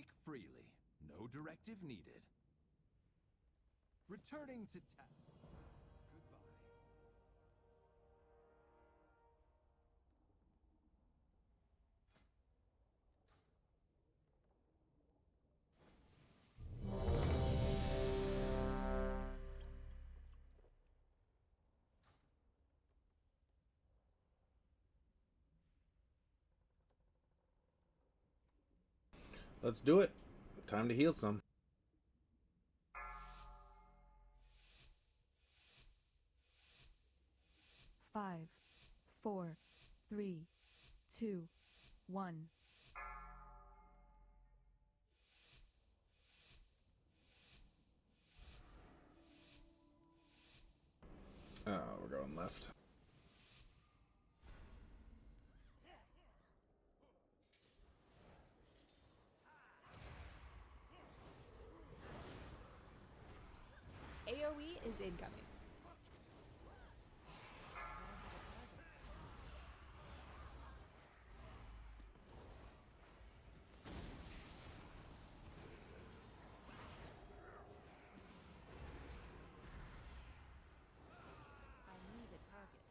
Speak freely. No directive needed. Returning to Goodbye. Let's do it. Time to heal some. Five, 4, 3, 2, 1. Oh, we're going left. AoE is incoming. I need a target.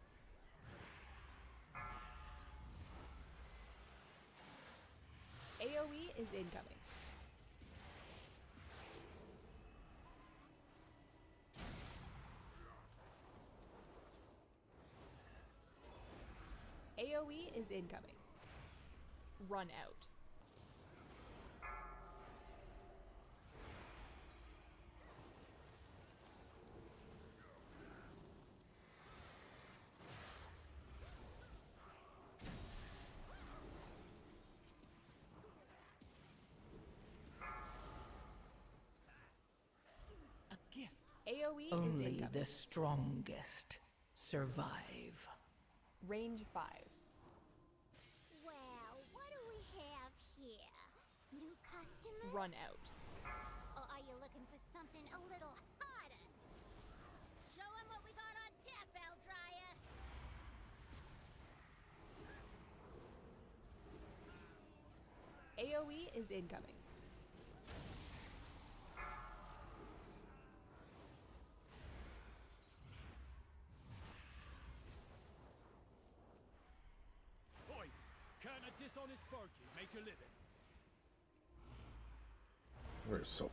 AoE is incoming. AoE is incoming. Run out. A gift. AoE is Only incoming. the strongest survive. Range 5. Well, what do we have here? New customers? Run out. Or are you looking for something a little harder? Show 'em what we got on tap, Dryer. AoE is incoming. Oi! Can't a dishonest barkeep make a living? We're so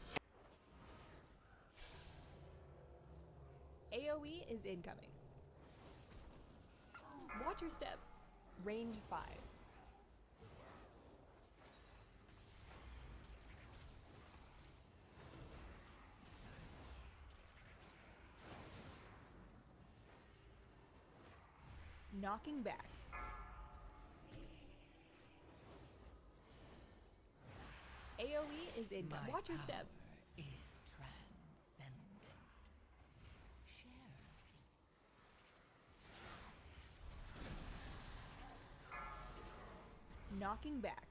AoE is incoming. Watch your step. Range 5. Knocking back. AoE is incoming. My Watch your step. power is transcendent. Share. Knocking back.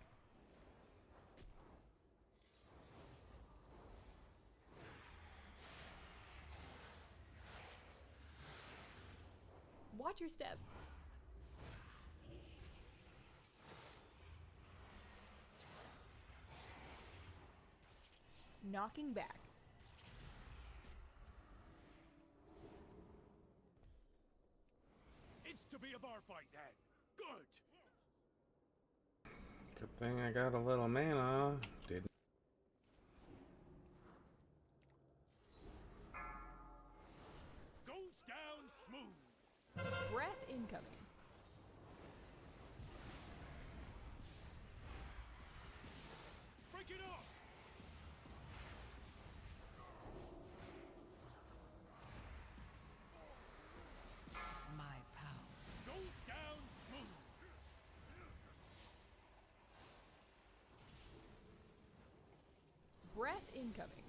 Watch your step. Knocking back. It's to be a bar fight then. Good. good thing I got a little mana. Didn't. Goes down smooth. Breath incoming. Break it off. My power. Goes down smooth. Breath incoming.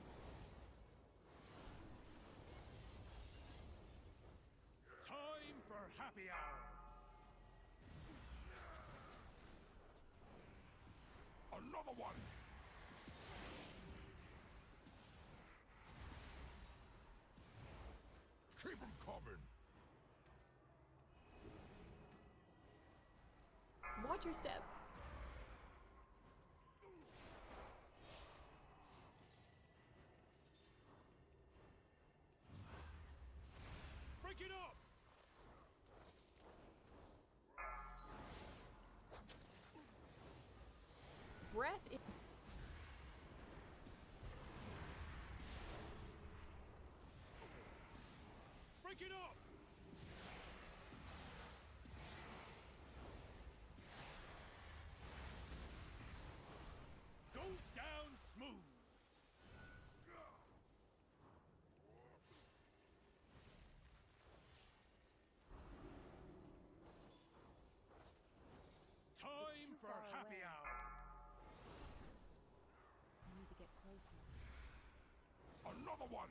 Time for happy hour. Another one. Keep 'em coming. Watch your step. Breath in. Break it up! Goes down smooth! Time for far happy away. hour! I need to get closer. Another one!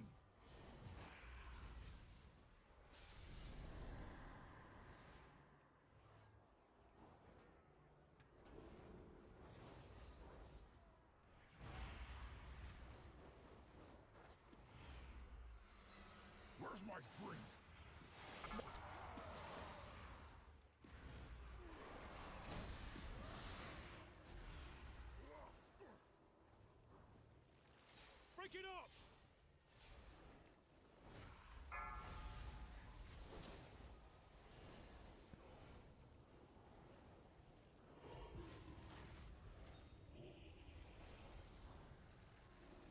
Where's my drink? Break it up!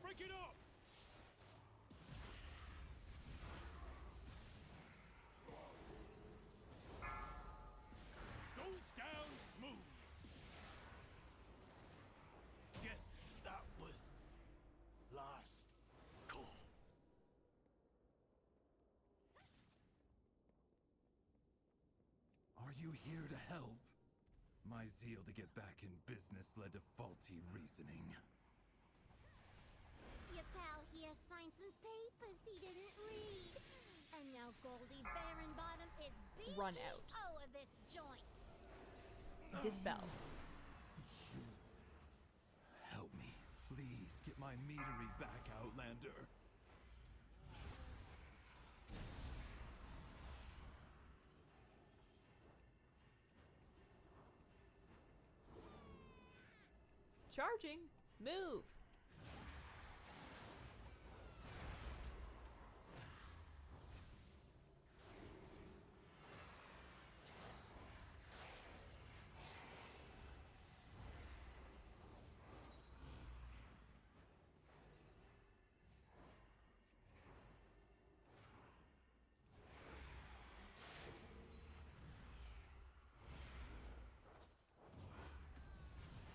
Break it up! Goes down smooth. Guess that was last call. Are you here to help? My zeal to get back in business led to faulty reasoning. Your pal here signed some papers he didn't read. And now Goldie Baronbottom is Run out. BEO of this joint. Dispel. Help me. Please get my meadery back, Outlander. Charging. Move.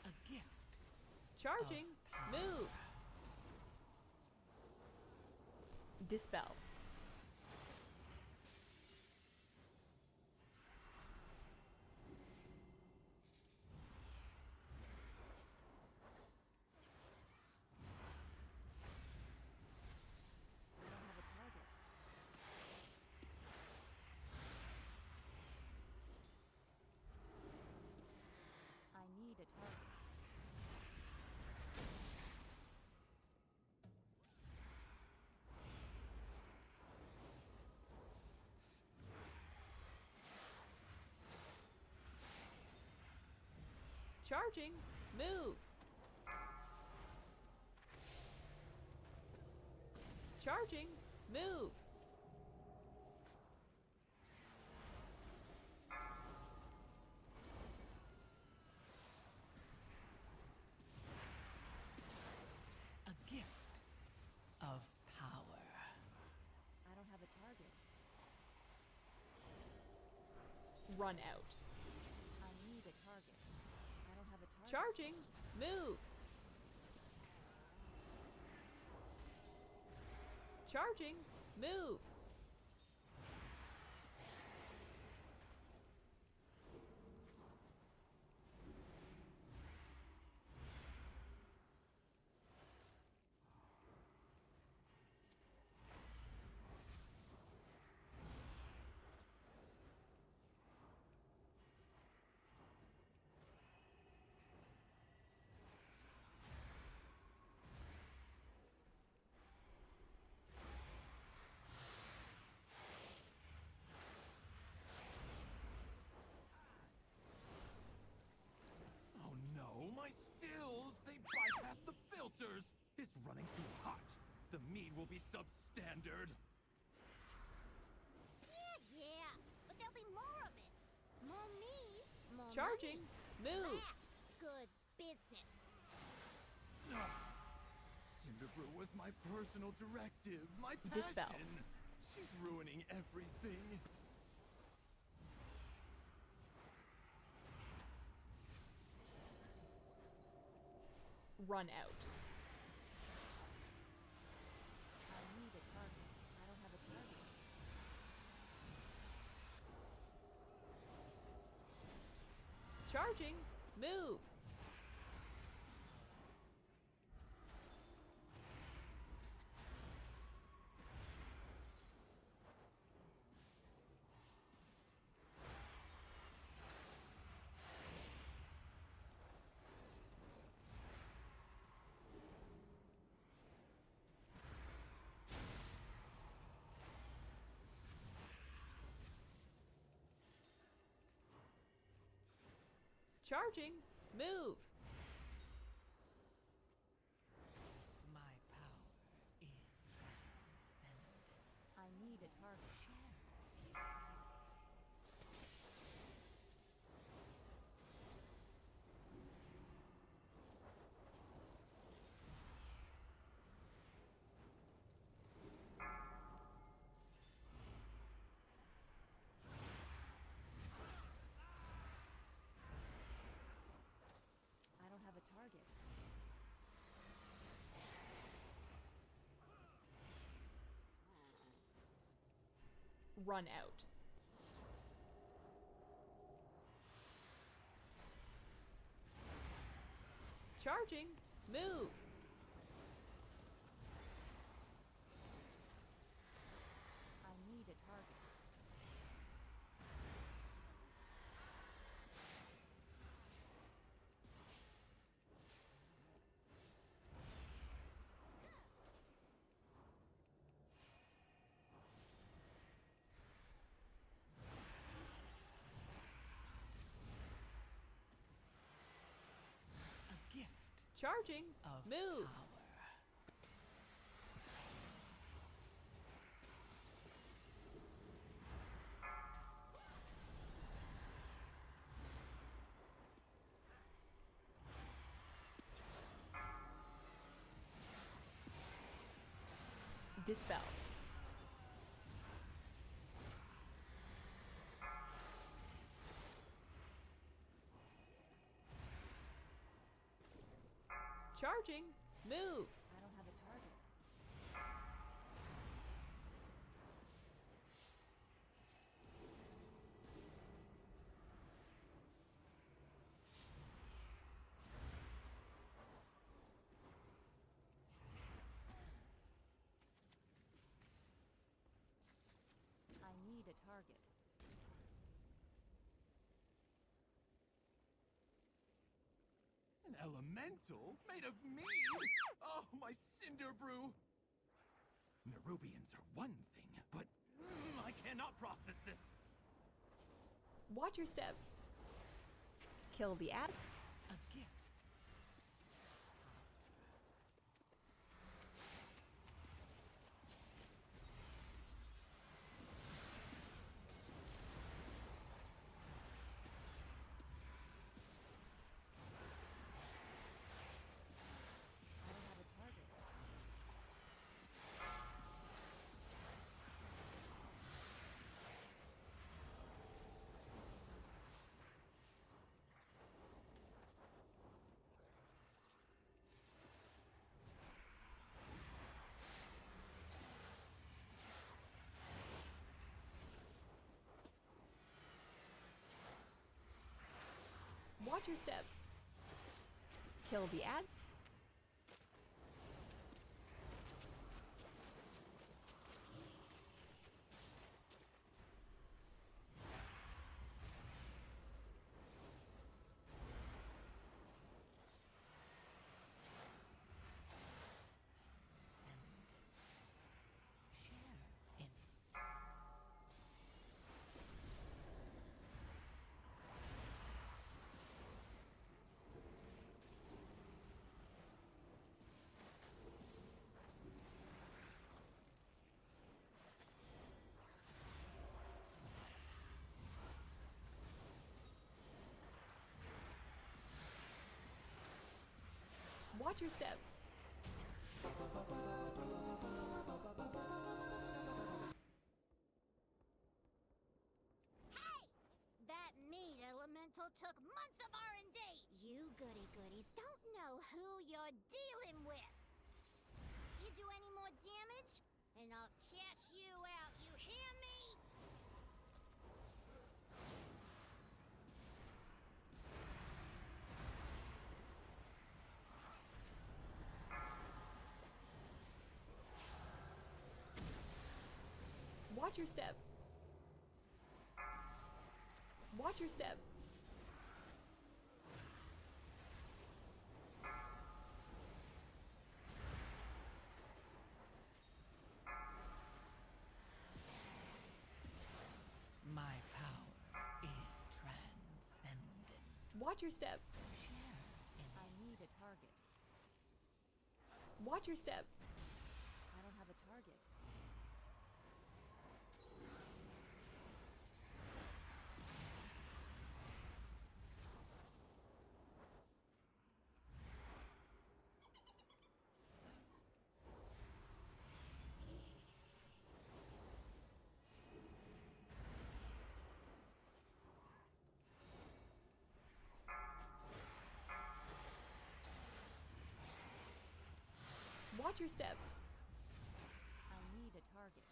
A gift. Charging. Move. Dispel. I don't have a target. I need a target. Charging. Move. Charging. Move. A gift of power. I don't have a target. Run out. I need a target. I don't have a target. Charging. Move. Charging. Move. Oh no, my stills! They bypass the filters! It's running too hot. The mead will be substandard. Yeah, but there'll be more of it. More me, more Charging. money. Move. That's good business. Cinderbrew was my personal directive, my Dispel. passion. She's ruining everything. Run out. I need a target. I don't have a target. Charging. Move. Charging. Move. My power is transcendent. I need a target. I don't have a target. Run out. Charging. Move. I need a target. A gift Charging. of Move. power. Dispel. Charging. Move. I don't have a target. I need a target. An elemental made of mead? Oh, my Cinderbrew! Nerubians are one thing, but I cannot process this. Watch your step. Kill the ants. A gift. I don't have a target. Watch your step. Kill the ants. Share in it. Watch your step. Hey! That meat elemental took months of R&D! You goody-goodies don't know who you're dealing with! You do any more damage, and I'll cash you out, you hear me? Watch your step. Watch your step. My power is transcendent. Watch your step. Share in I need a target. Watch your step. I don't have a target. Watch your step. I need a target.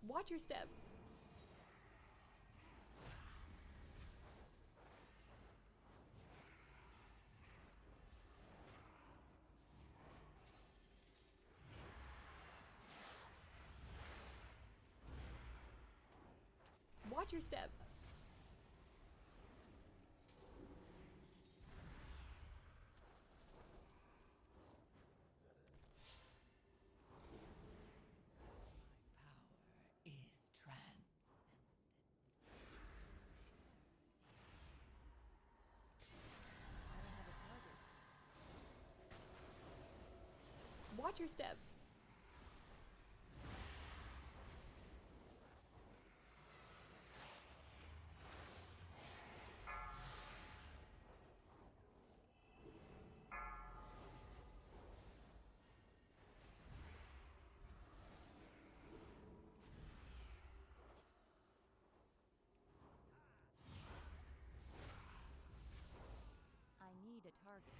Watch your step. Watch your step. power is transcendent. I don't have a target. Watch your step. I need a target.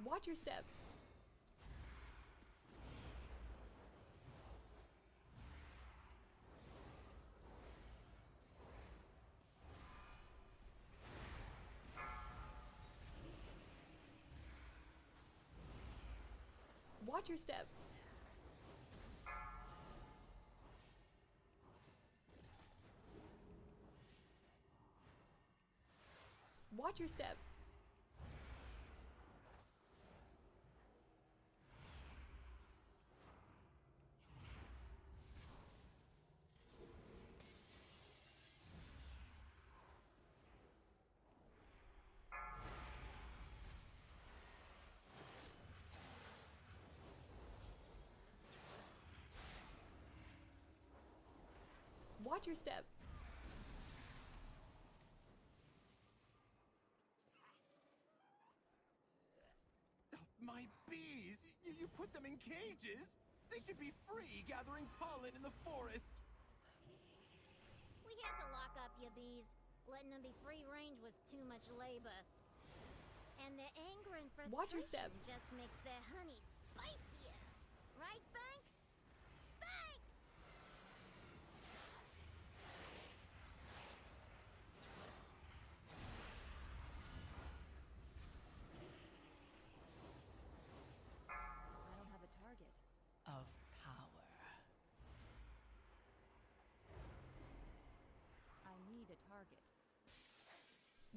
Watch your step. Watch your step. Watch your step. Watch your step. My bees! You put them in cages? They should be free gathering pollen in the forest! We had to lock up your bees. Letting them be free range was too much labor. And their anger and frustration Watch your step. just makes their honey spicier. Right, Bank? Bank! I don't have a target. Of power. I need a target.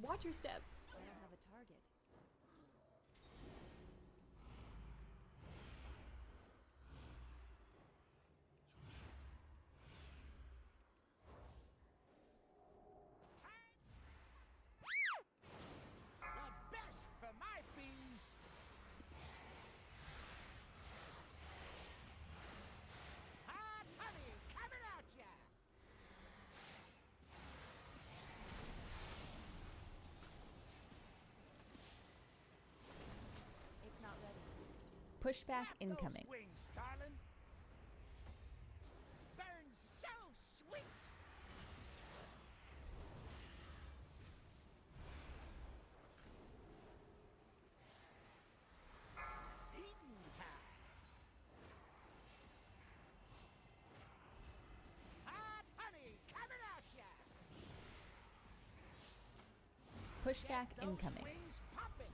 Watch your step. I don't have a target. The best for my bees. Pushback Flap incoming. Those wings, darling. Burns so sweet. Feeding time. Hot honey coming at ya. Pushback Get those incoming. wings popping.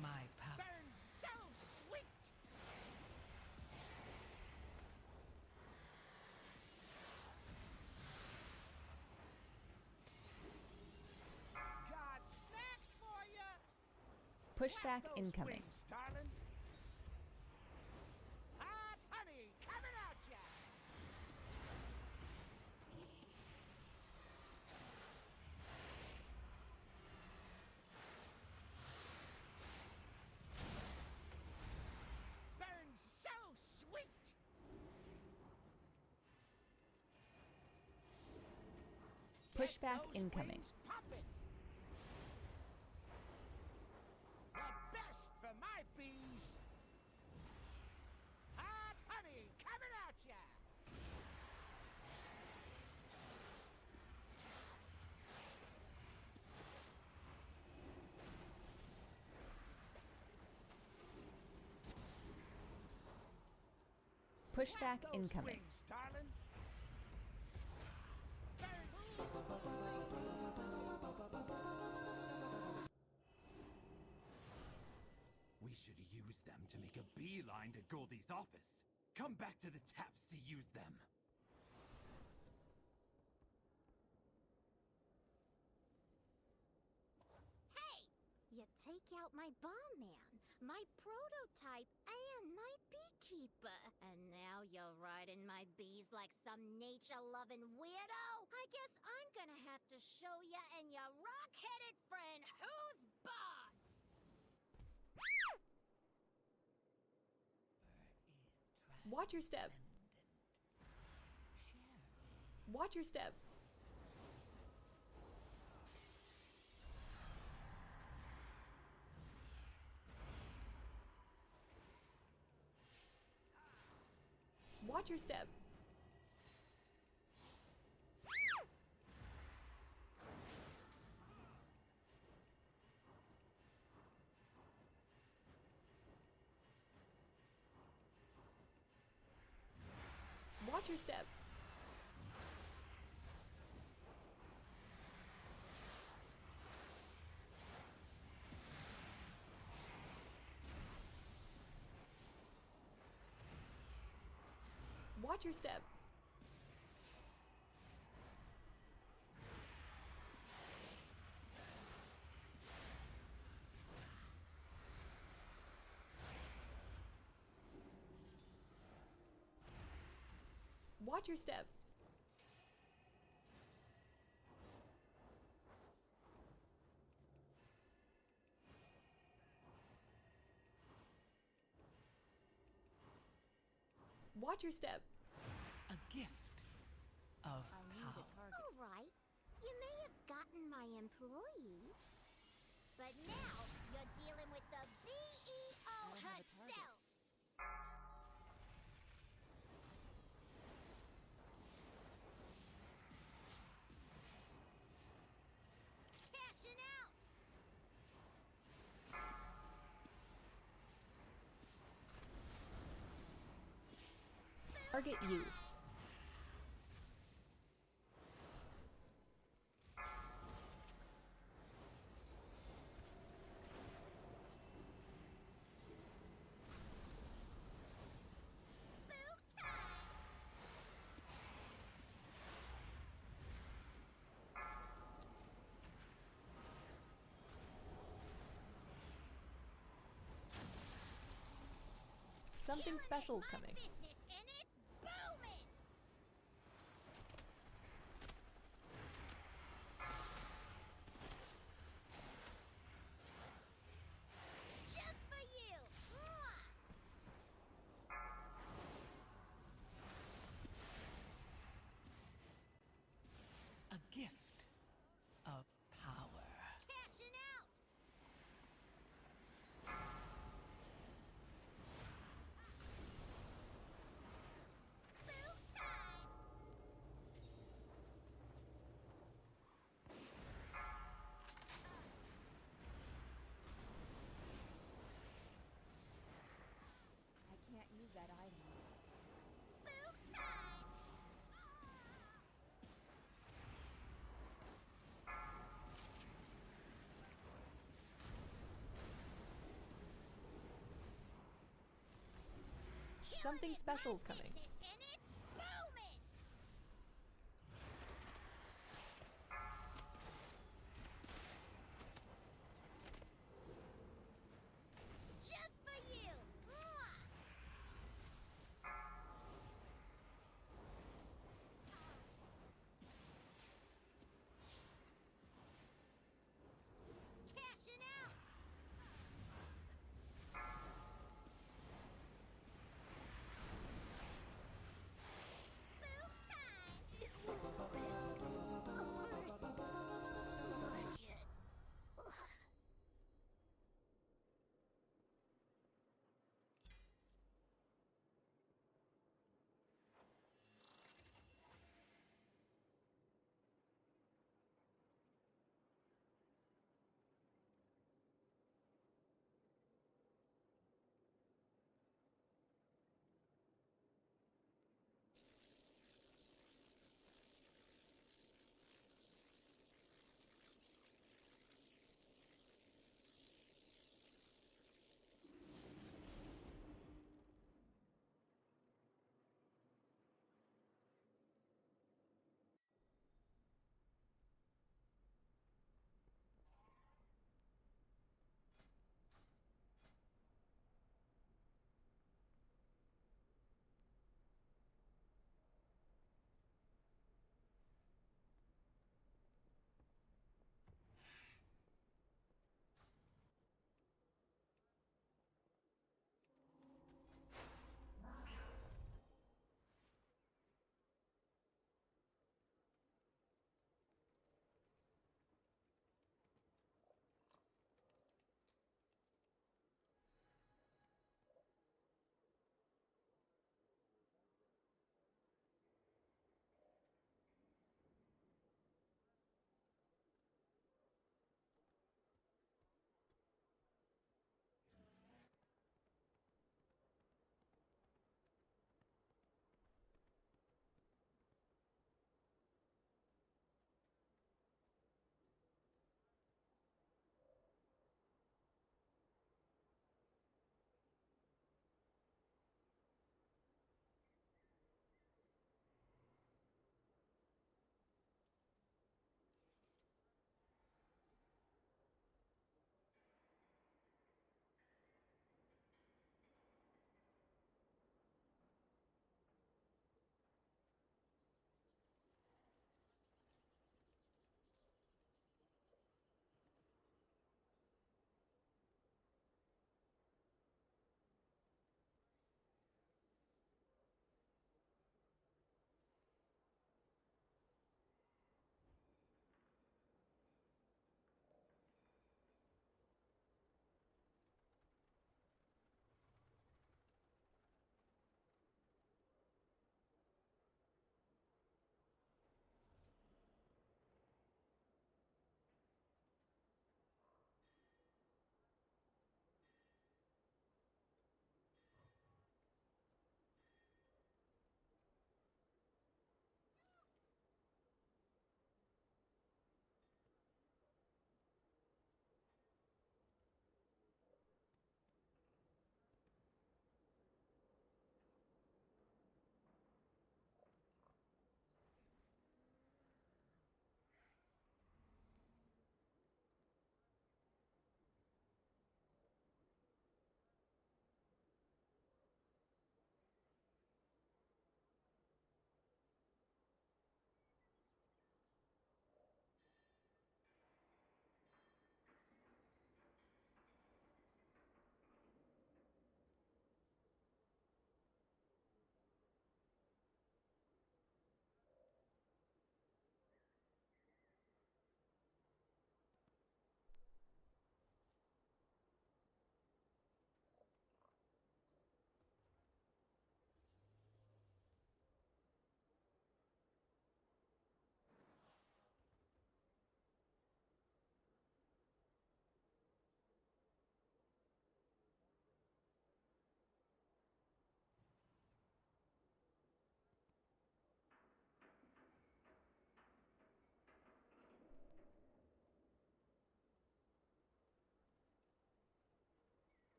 My power. Burns so sweet. Got snacks for ya. Pushback Flap those incoming. wings, darling. Hot honey coming at ya. Burns so sweet. Pushback Those incoming. wings popping. The best for my bees. Hot honey coming at ya. Pushback Flap those incoming. wings, darling. We should use them to make a beeline to Goldie's office. Come back to the taps to use them. Hey! You take out my bomb man, my prototype, and my beekeeper. And now you're riding my bees like some nature-loving weirdo? I guess I'm gonna have to show ya and your rock-headed friend who's boss! Watch your step. Watch your step. Watch your step. Watch your step. Watch your step. Watch your step. Watch your step. A gift of I need a power. target. All right, you may have gotten my employee, but now you're dealing with the CEO don't have a target. herself. Cashing out. Target you. Something special's My coming. business and it's booming. Just for you. Mwah! A gift Something special's My coming. business, and it's booming. Just for you. Mwah. Cashing out.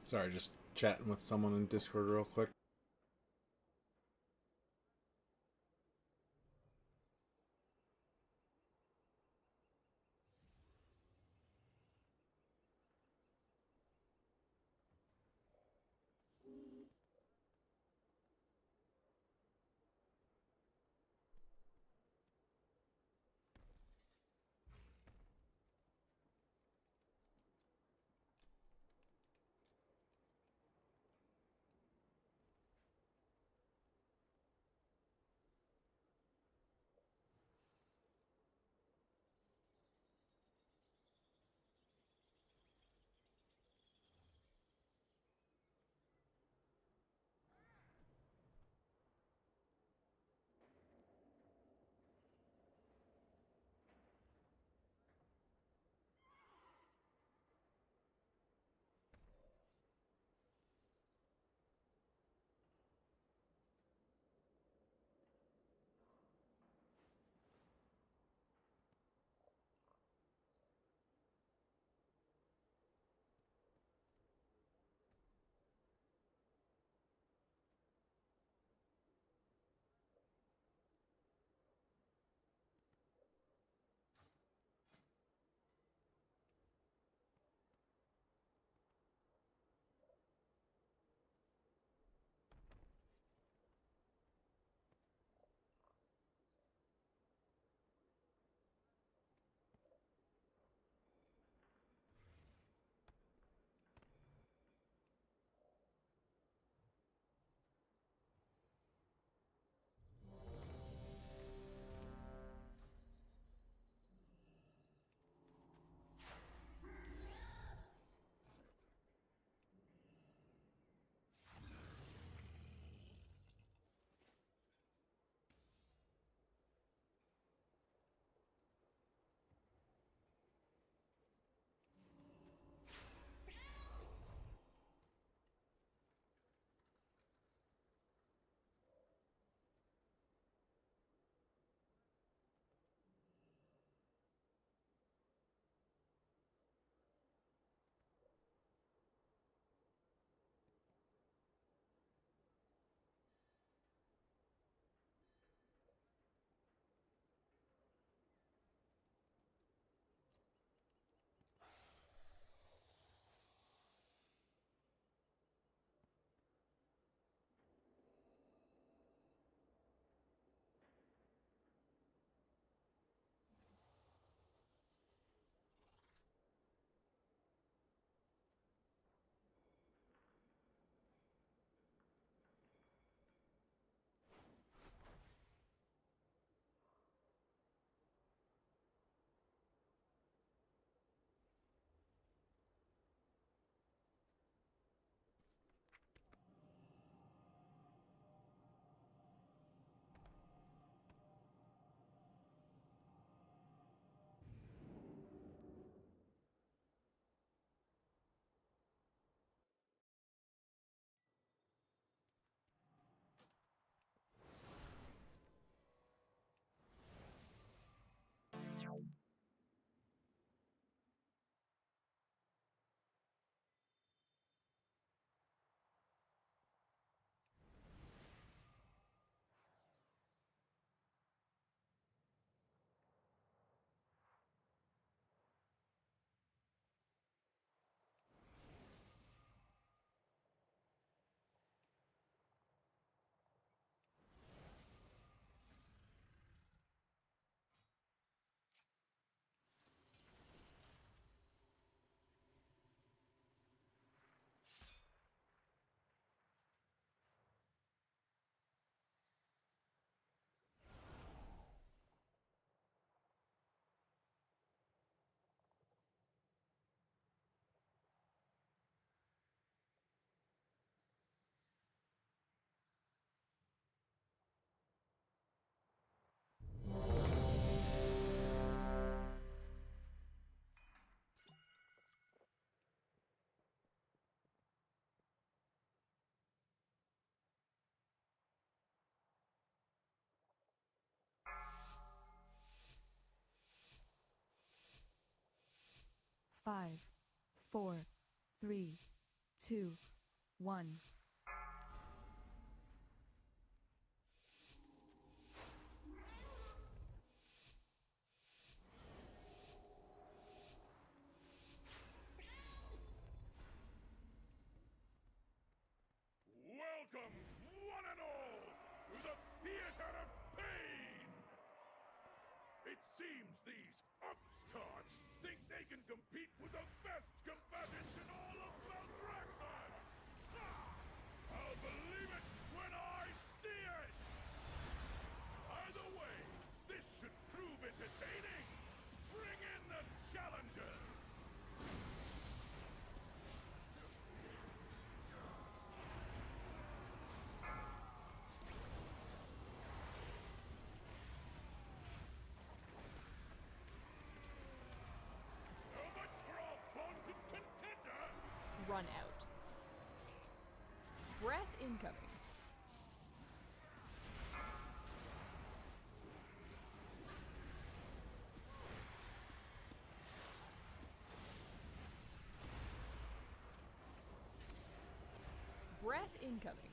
Sorry, just chatting with someone in Discord real quick. Five, four, three, 2, 1. Welcome, one and all, to the theater of pain! It seems these upstarts think they can compete with the best combatants in all of Maldraxxus! I'll believe it when I see it! Either way, this should prove entertaining! Bring in the challengers! So much for our vaunted contender! Run out. Breath incoming. Breath incoming.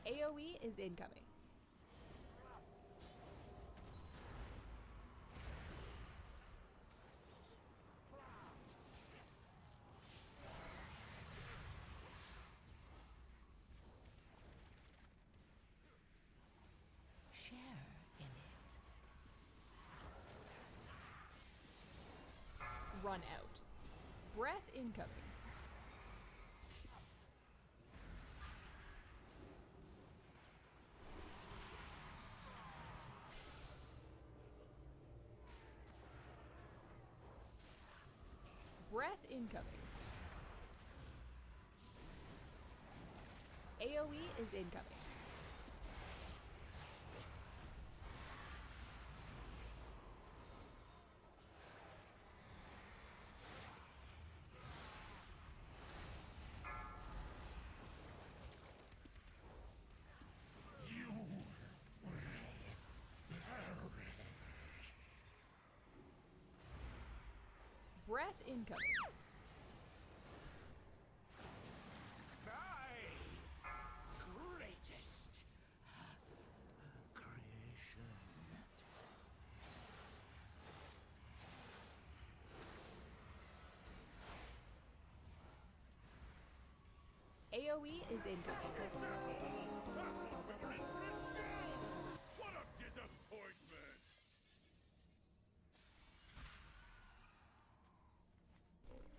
AoE is incoming. Share in it. Run out. Breath incoming. Breath incoming. AoE is incoming. You will perish. Breath incoming. My greatest creation. AoE is incoming. What a disappointment!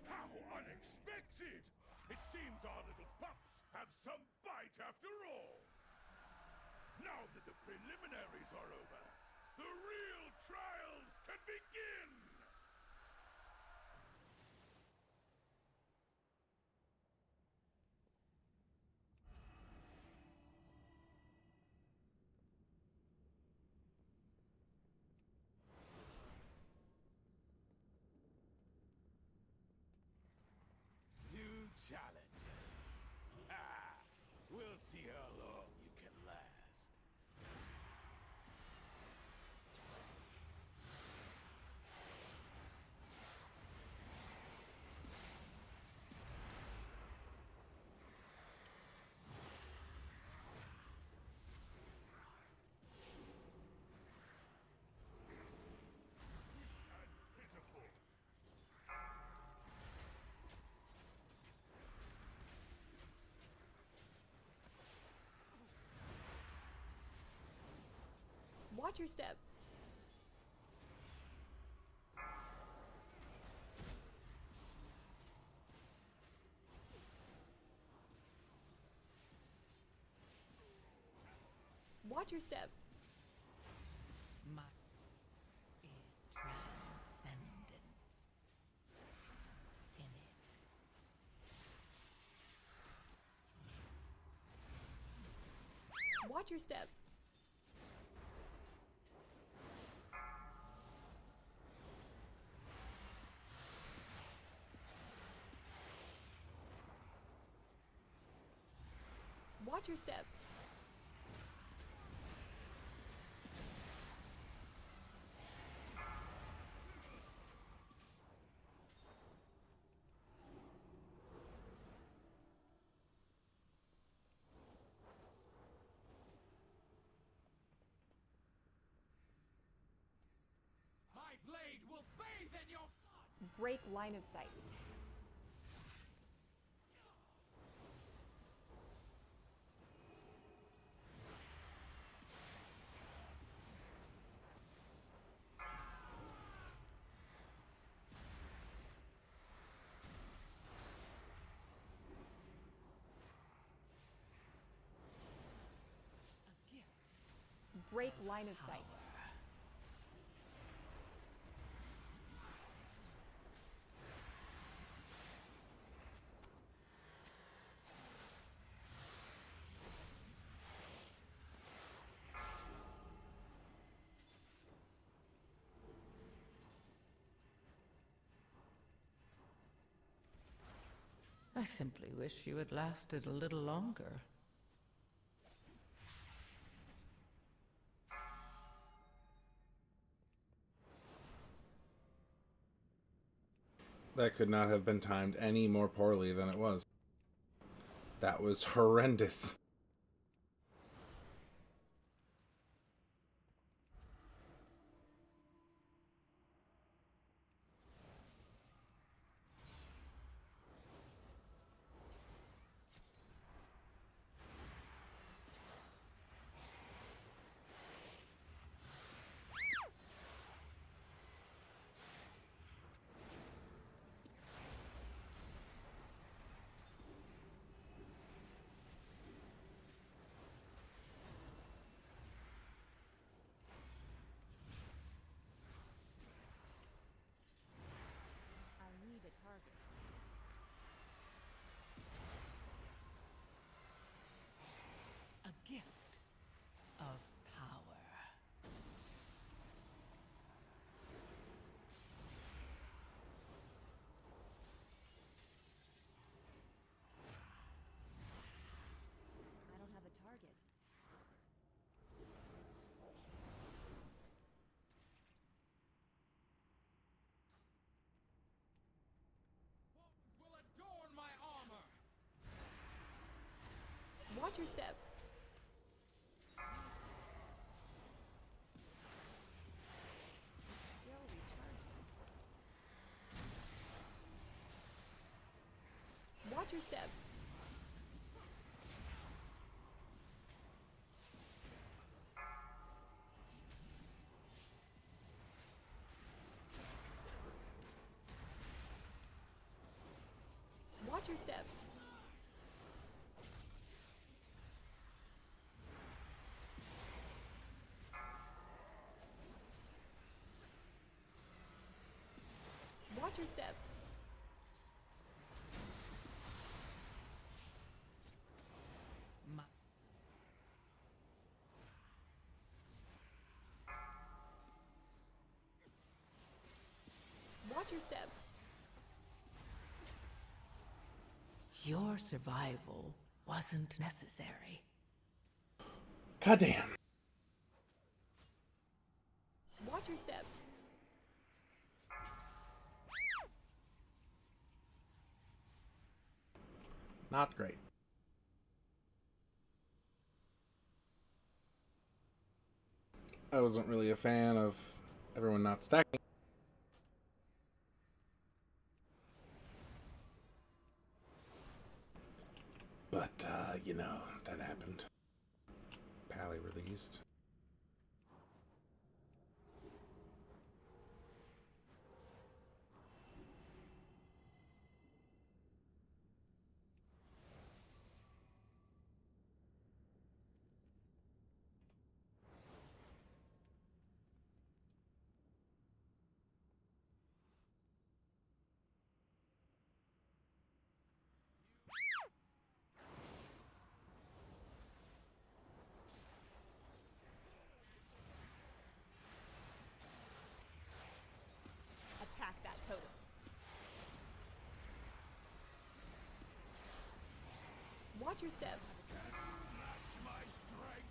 How unexpected! It seems our little pups have some bite after all! Now that the preliminaries are over, the real trials can begin! New challenges. We'll see how long you can last. And pitiful. Watch your step. Watch your step. My is transcendent in it. Watch your step. Watch your step. Break line of sight. Break line of sight. I simply wish you had lasted a little longer. That could not have been timed any more poorly than it was. That was horrendous. I need a target. A gift of power. I don't have a target. Will adorn my armor. Watch your step. Still recharging. Watch your step. Watch your step. Watch your step. My Watch your step. Your survival wasn't necessary. Goddamn. Watch your step. Not great. I wasn't really a fan of everyone not stacking. But, you know, that happened. Pally released. Attack that totem. Watch your step. My strength.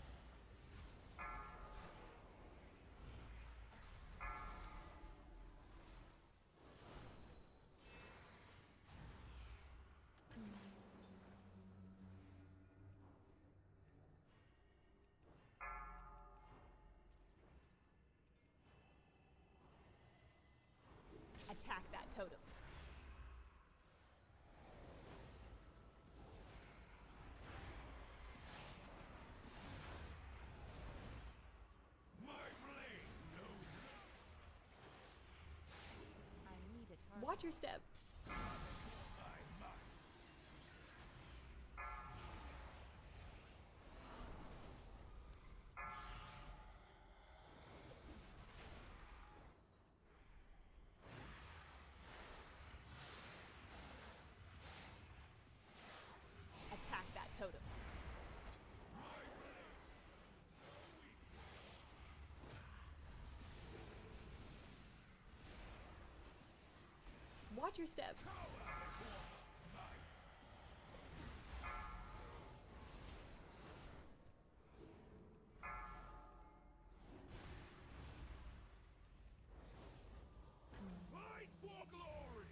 Attack that totem. Watch your step. Attack that totem. Watch your step. Fight for glory!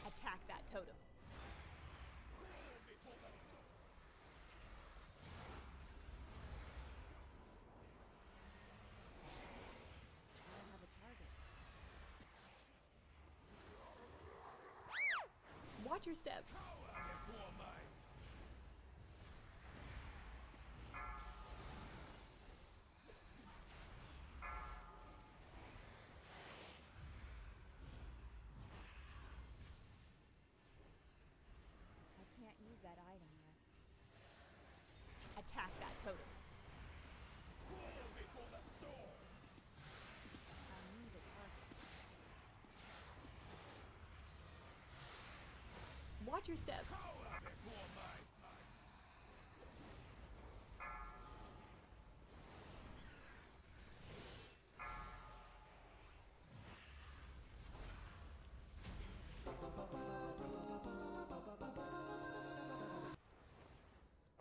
Attack that totem. I don't have a target. Watch your step. I can't use that item yet. Attack that totem. I need a target. Watch your step.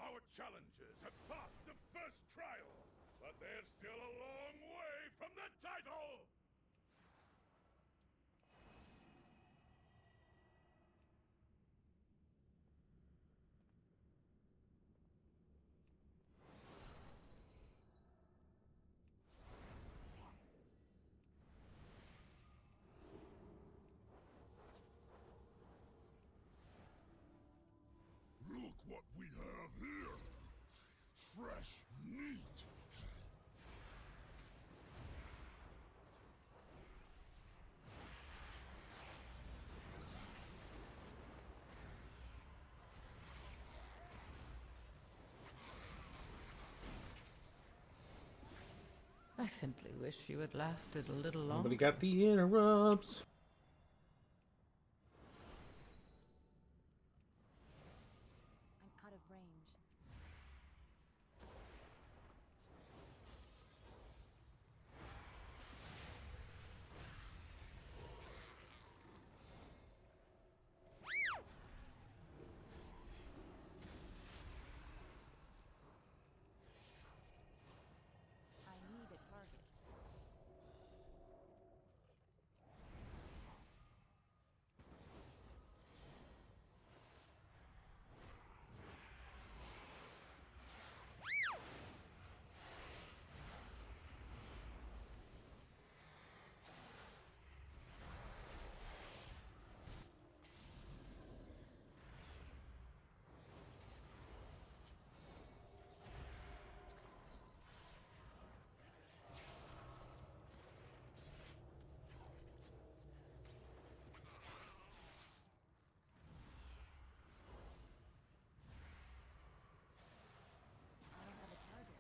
Our challengers have passed the first trial, but they're still a long way from the title! Look what we have here! Fresh meat! I simply wish you had lasted a little longer. Nobody got the interrupts. I'm out of range. I need a target. I don't have a target.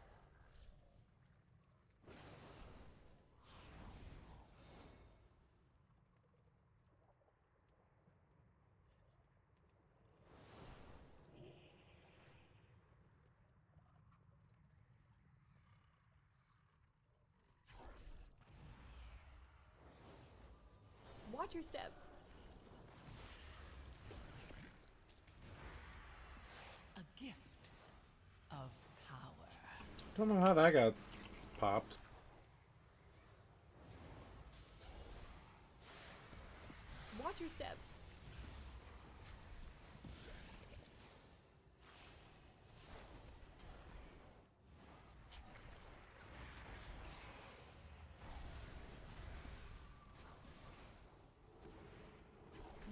Watch your step. A gift of power. Don't know how that got popped. Watch your step.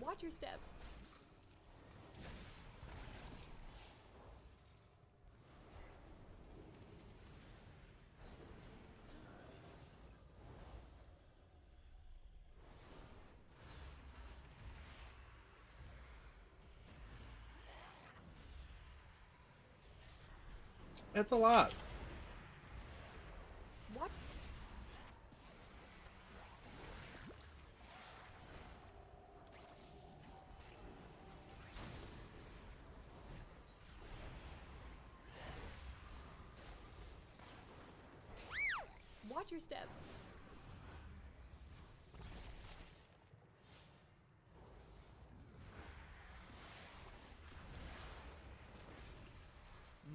Watch your step. That's a lot. What? Watch your step.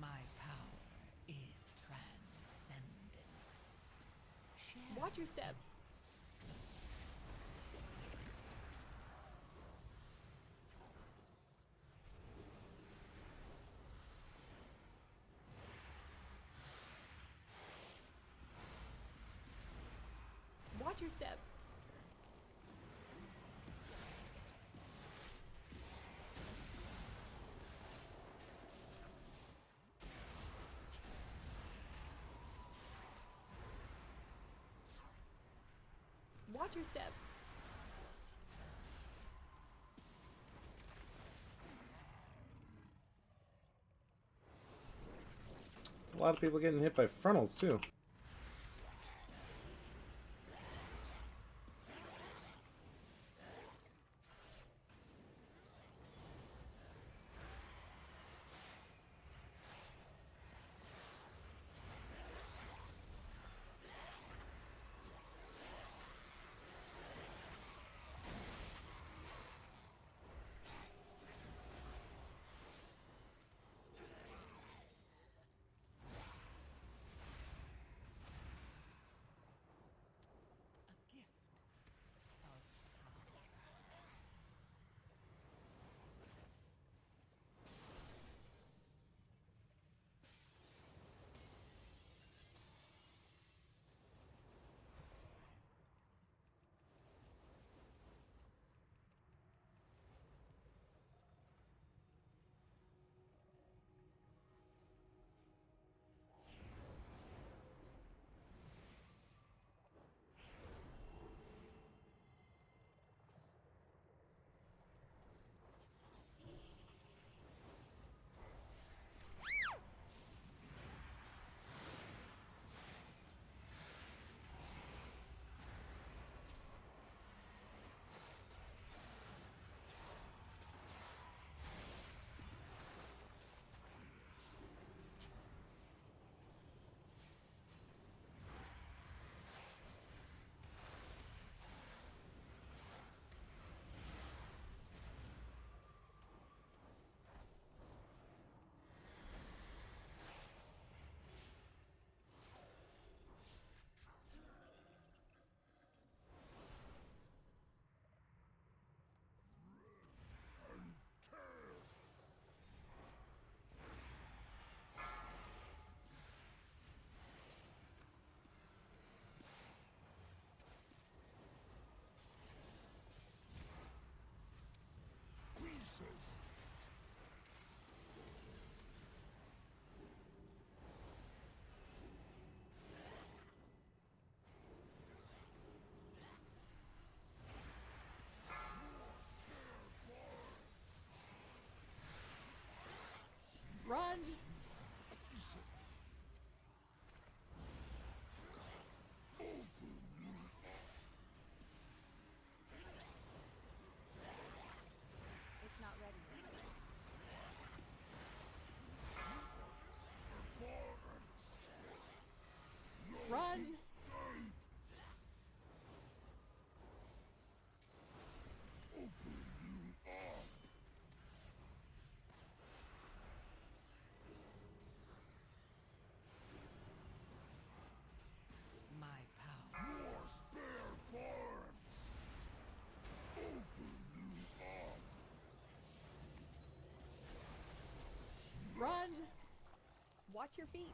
My power is transcendent. Watch your step. Watch your step. Watch your step. A lot of people getting hit by frontals too. A gift of power. Run! It's not ready yet. Run! My power. Run! Watch your feet.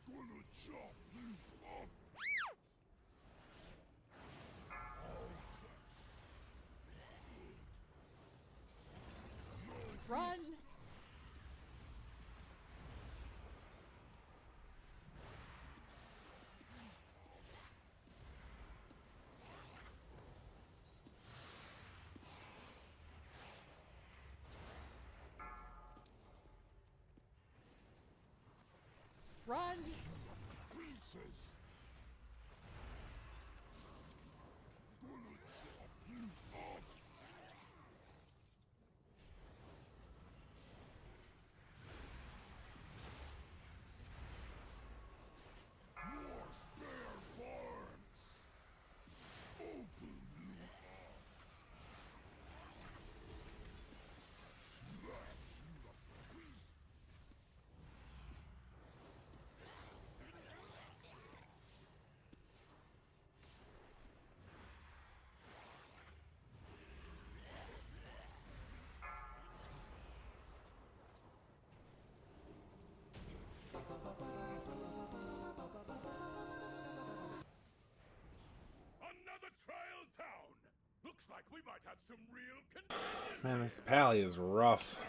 Gonna chop you up. Run! bosses. Gonna chop you up. More spare barns. Open you up. Slash you to pieces. Another trial down. Looks like we might have some real contenders. Man, this pally is rough.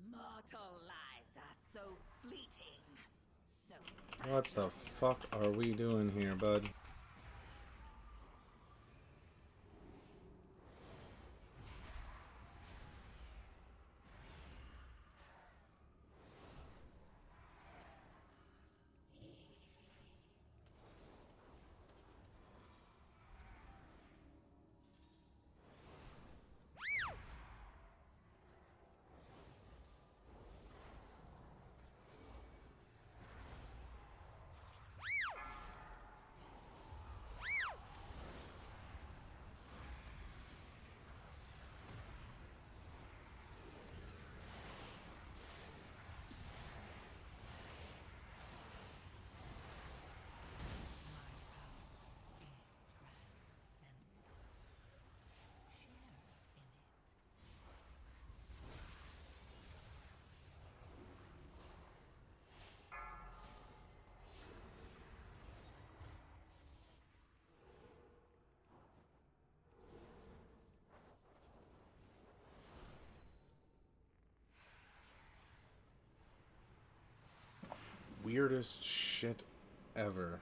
Mortal lives are so fleeting. So What the fuck are we doing here, bud? Weirdest shit ever.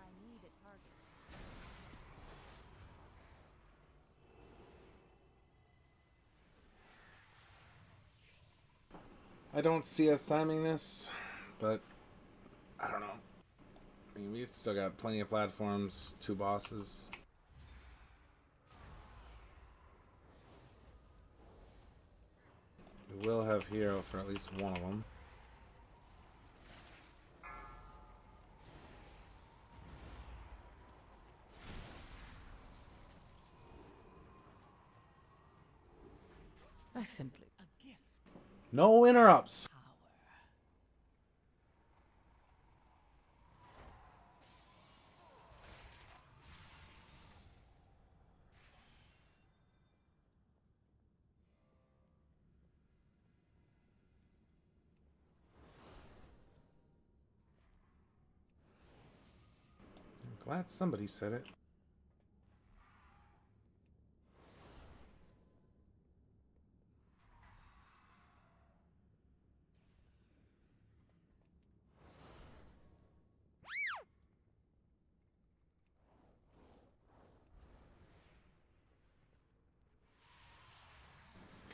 I need a target. I don't see us timing this, but I don't know. I mean, we still got plenty of platforms, 2 bosses. We will have hero for at least one of them. I simply a gift No interrupts. power. I'm glad somebody said it.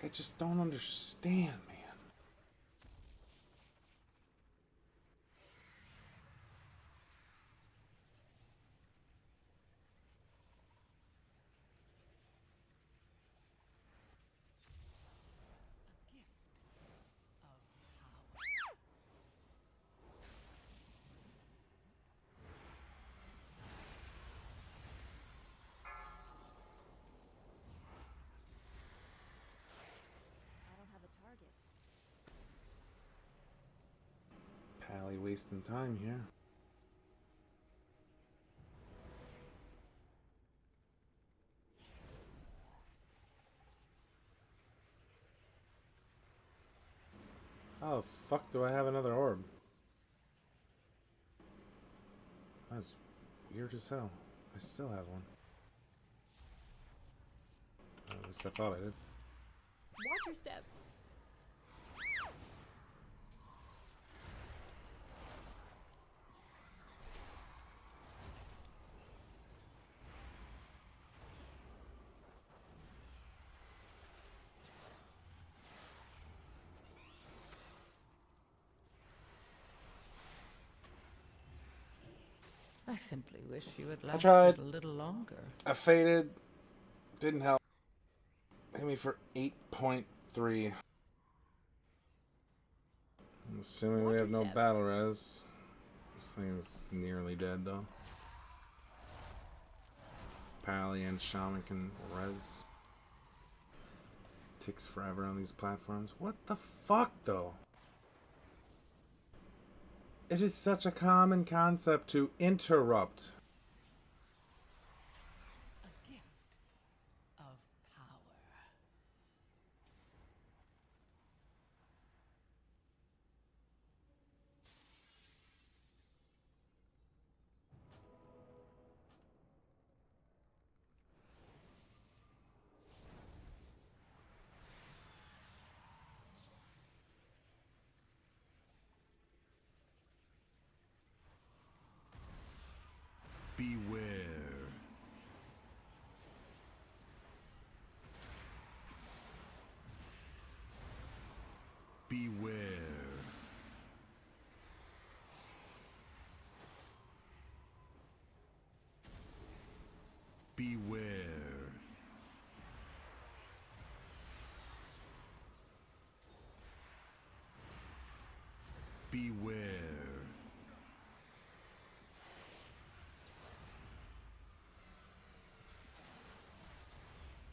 I just don't understand, man. A gift of power. wasting time here. Oh, fuck, do I have another orb? That's weird as hell. I still have one. At least I thought I did. Watch your step. I simply wish you had I tried. lasted a little longer. I faded. Didn't help. Hit me for 8.3. I'm assuming we have no battle res. This thing is nearly dead though. Pally and Shaman can res. Takes forever on these platforms. What the fuck though? It is such a common concept to interrupt. A gift of power. Beware. Beware. Beware. Beware.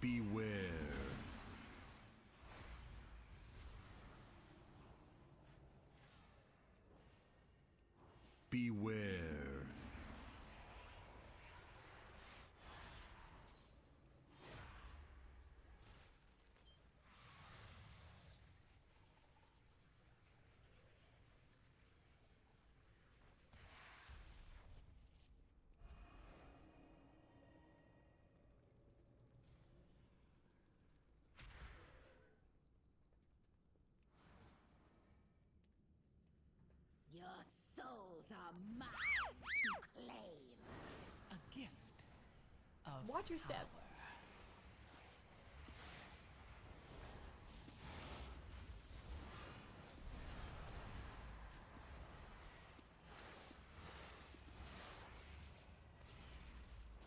Beware. Beware. Your souls are mine to claim. A gift of Watch your step. power.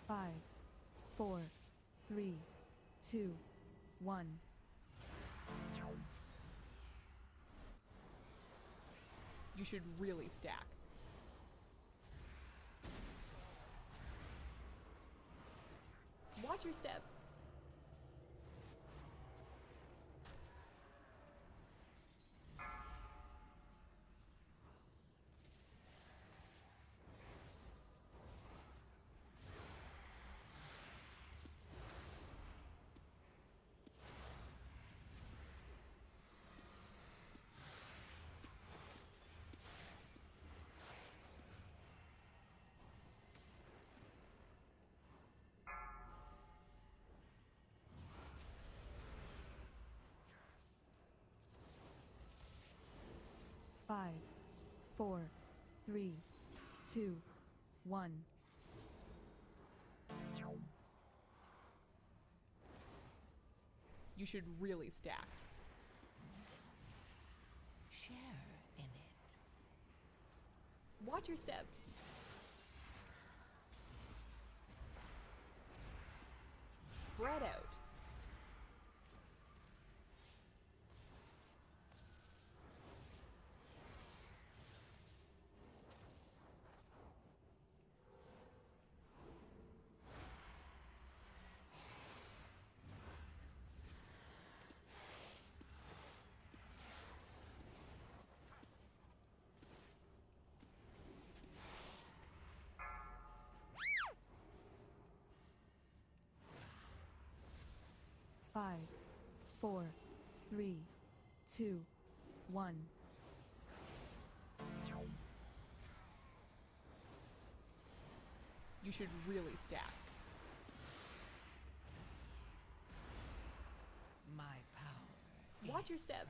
Five, 4, 3, 2, 1. You should really stack. Watch your step. Five, 4, 3, 2, 1. You should really stack. Share in it. Watch your step. Spread out. 4, 3, 2, 1. You should really stack. My power. Watch your step.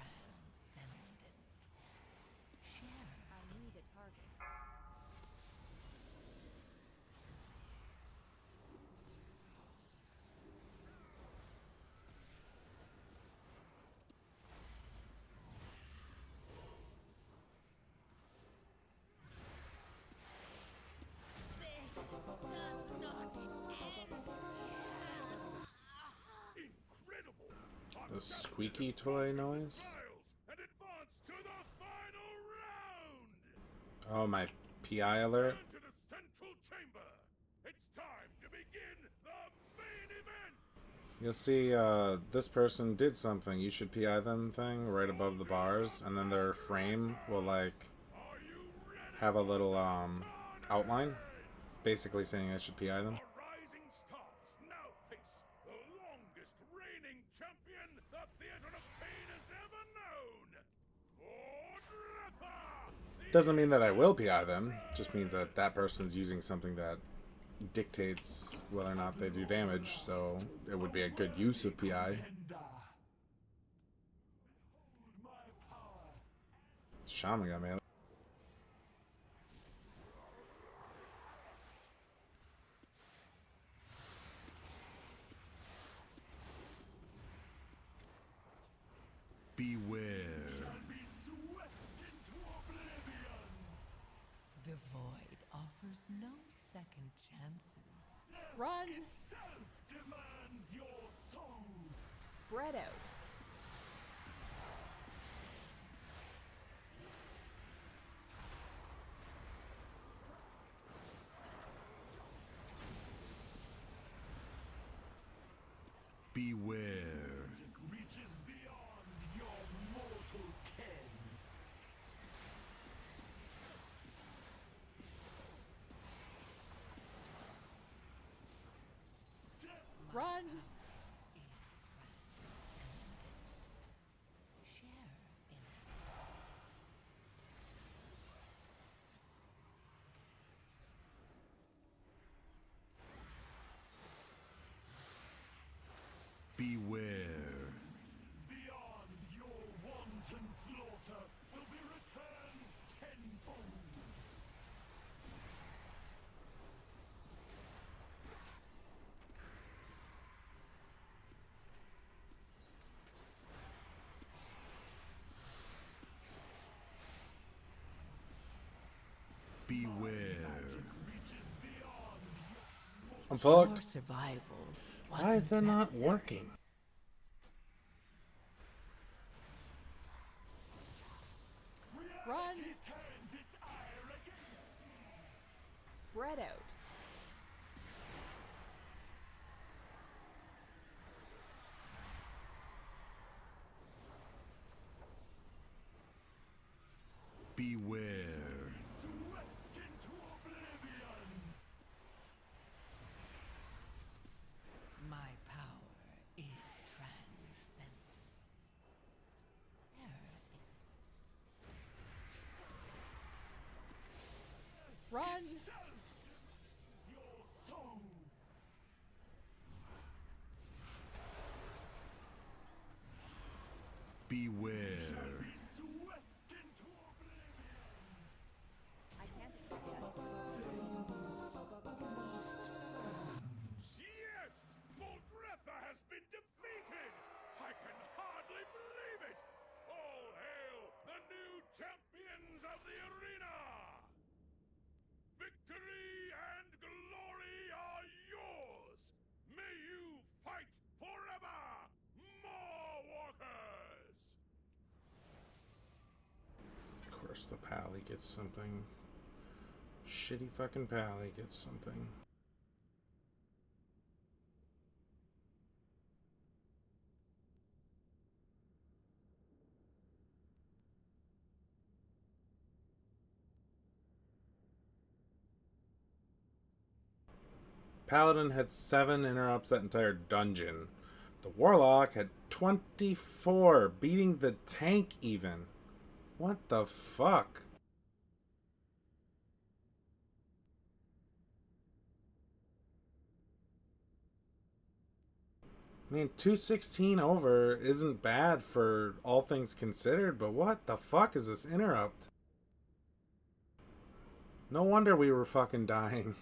Transcendent. Share. I need a target. Incredible! The squeaky toy noise? Trials and advance to the final round! Oh, my PI alert? Turn to the central chamber. It's time to begin the main event. You'll see this person did something. You should PI them thing right above the bars, and then their frame will like Are you ready? have a little outline, basically saying I should PI them. The rising stars now face the longest reigning champion the Theater of Pain has ever known. Mordretha! Doesn't mean that I will PI them. Just means that that person's using something that dictates whether or not they do damage. So it would be a good use of PI. Shaman got melee. Beware. The void offers no second chances. Run! Itself demands your souls. Spread out. Beware. Reaches beyond your mortal ken. Run! Share in it. Beware. Beyond your wanton slaughter will be returned tenfold. Beware. Reaches beyond I'm Your fucked. survival. Why is that not working? Run! turns its ire against Spread out. Beware. Swept into oblivion. My power is transcendent. Share in it. Run! Your souls. Beware. Swept into oblivion. I can't attack yet. Yes! Mordretha has been defeated! I can hardly believe it! All hail the new champions of the arena! Victory and glory are yours! May you fight forever! More walkers! Of course, the Pally gets something. Shitty fucking Pally gets something. Paladin had 7 interrupts that entire dungeon, The Warlock had 24, beating the tank even. What the fuck? I mean, 216 over isn't bad for all things considered, but what the fuck is this interrupt? No wonder we were fucking dying.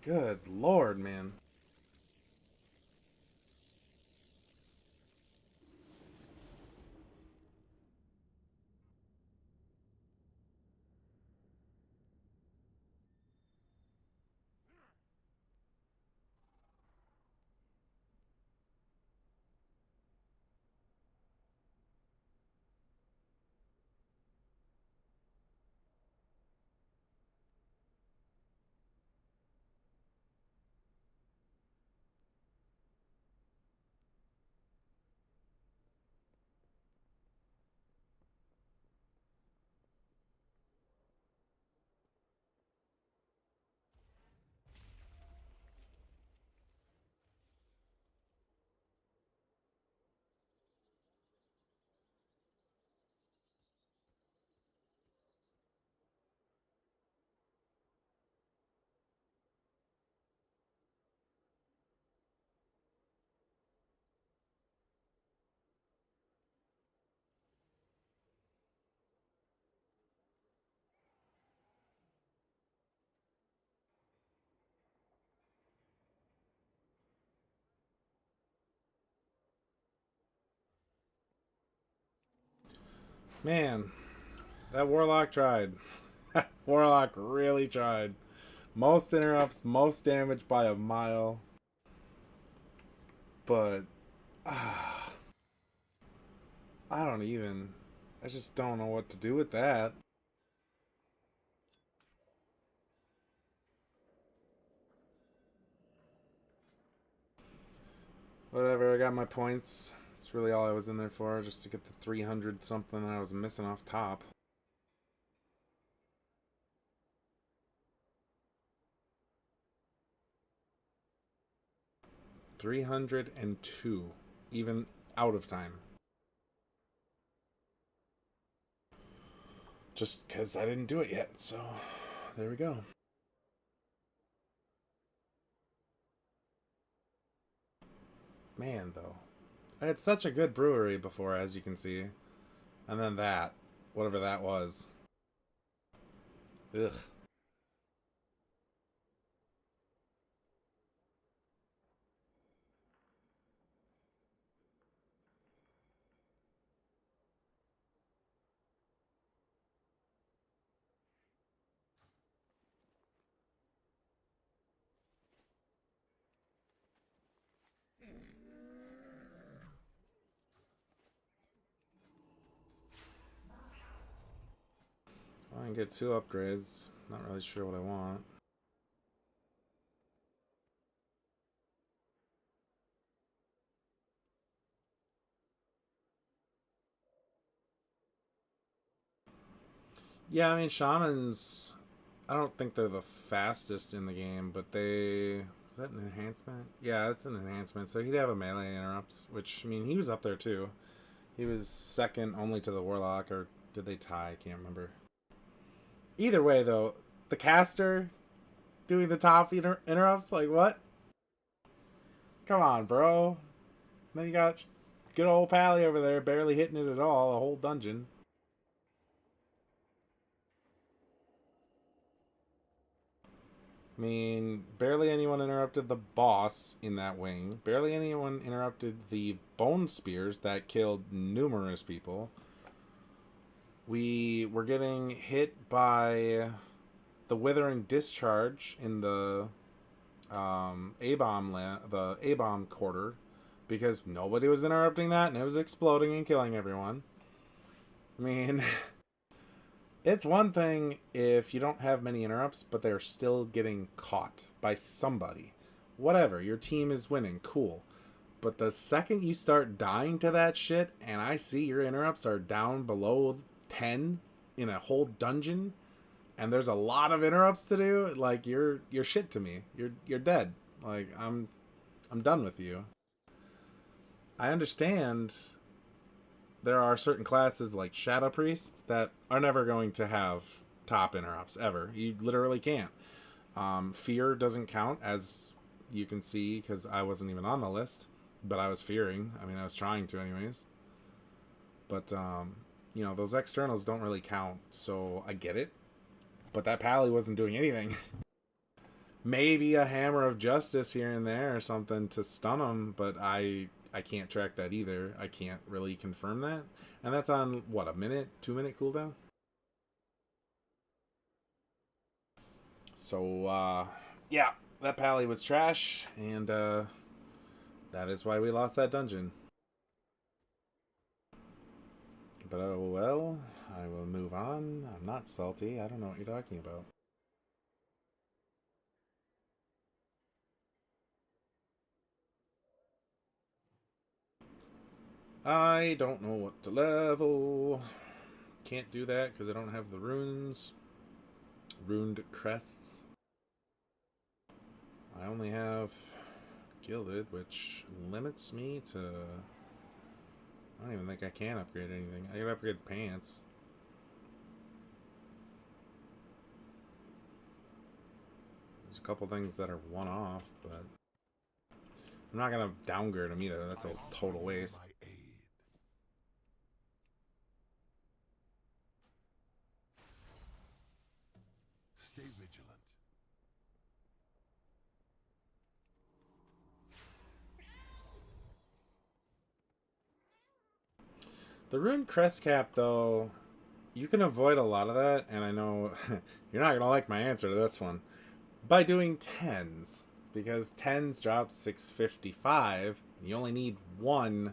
Good lord, man. Man, that Warlock tried. Warlock really tried. Most interrupts, most damage by a mile. But I don't even. I just don't know what to do with that. Whatever, I got my points. That's really all I was in there for, just to get the 300 something that I was missing off top. $302, even out of time. Just because I didn't do it yet, so there we go. Man, though. I had such a good brewery before, as you can see. And then that. Whatever that was. Ugh. I can get 2 upgrades. Not really sure what I want. Yeah, I mean, shamans, I don't think they're the fastest in the game, but they... Is that an enhancement? Yeah, it's an enhancement. So he'd have a melee interrupt, which, I mean, he was up there too. He was second only to the Warlock, or did they tie? I can't remember. Either way, though, the caster doing the top interrupts, like, what? Come on, bro. Then you got good old Pally over there barely hitting it at all, a whole dungeon. I mean, barely anyone interrupted the boss in that wing. Barely anyone interrupted the bone spears that killed numerous people. We were getting hit by the withering discharge in the A-bomb quarter because nobody was interrupting that and it was exploding and killing everyone. I mean, it's one thing if you don't have many interrupts, but they're still getting caught by somebody. Whatever, your team is winning, cool. But the second you start dying to that shit, and I see your interrupts are down below 10 in a whole dungeon and there's a lot of interrupts to do, like you're shit to me. You're dead. Like I'm done with you. I understand there are certain classes like Shadow Priest that are never going to have top interrupts ever. You literally can't. Fear doesn't count, as you can see, because I wasn't even on the list, but I was fearing. I mean, I was trying to anyways. But, you know, those externals don't really count, so I get it. But that pally wasn't doing anything. Maybe a Hammer of Justice here and there or something to stun him, but I can't track that either. I can't really confirm that. And that's on, what, a minute, 2 minute cooldown? So, yeah, that pally was trash, and that is why we lost that dungeon. But, oh well, I will move on. I'm not salty. I don't know what you're talking about. I don't know what to level. Can't do that because I don't have the runes. Runed crests. I only have gilded, which limits me to... I don't even think I can upgrade anything. I can upgrade the pants. There's a couple things that are one-off, but... I'm not going to downgrade them either. That's a total waste. Stay vigilant. The rune crest cap, though, you can avoid a lot of that, and I know you're not going to like my answer to this one, by doing 10s, because 10s drop 655, and you only need one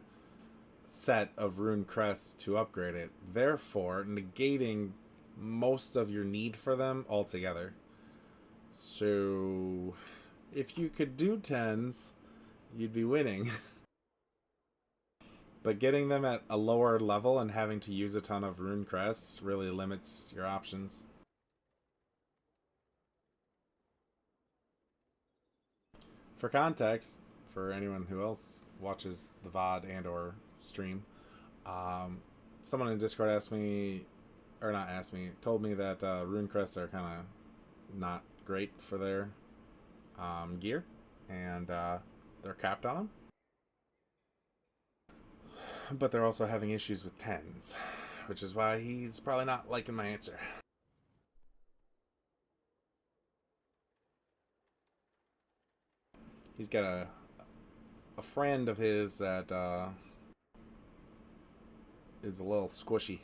set of rune crests to upgrade it, therefore negating most of your need for them altogether. So if you could do 10s, you'd be winning. But getting them at a lower level and having to use a ton of rune crests really limits your options. For context, for anyone who else watches the VOD and or stream, someone in Discord asked me, or not asked me, told me that rune crests are kind of not great for their gear, and they're capped on them. But they're also having issues with 10s, which is why he's probably not liking my answer. He's got a friend of his that is a little squishy.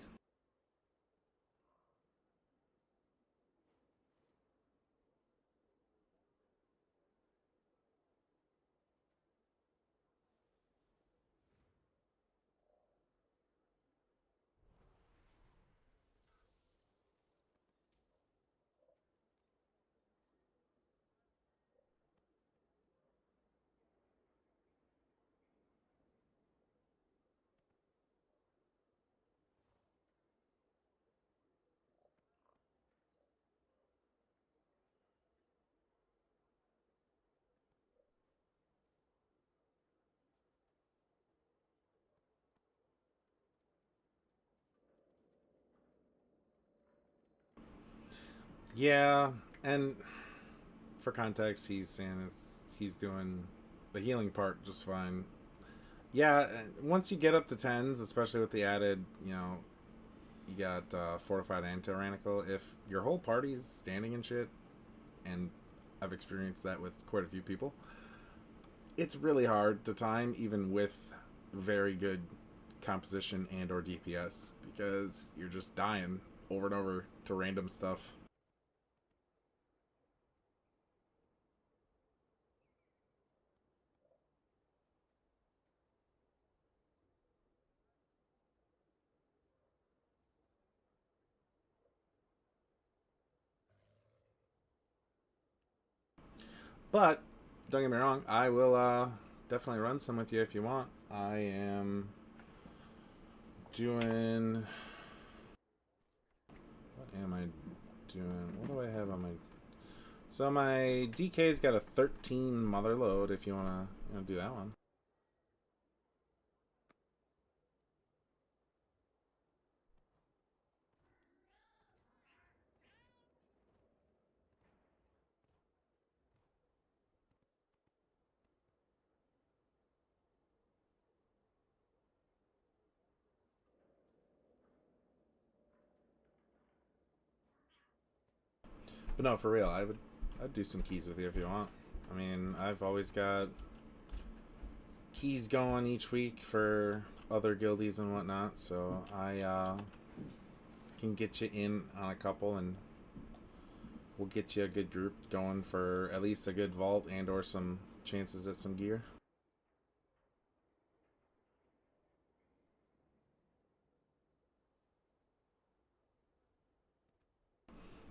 Yeah, and for context, he's saying he's doing the healing part just fine. Yeah, once you get up to 10s, especially with the added, you know, you got fortified and tyrannical, if your whole party's standing and shit, and I've experienced that with quite a few people, it's really hard to time even with very good composition and or DPS, because you're just dying over and over to random stuff. But don't get me wrong, I will definitely run some with you if you want. I am doing am I doing? What do I have on my... So my DK's got a 13 mother load if you want to do that one. But no, for real, I'd do some keys with you if you want. I mean, I've always got keys going each week for other guildies and whatnot, so I can get you in on a couple, and we'll get you a good group going for at least a good vault and or some chances at some gear.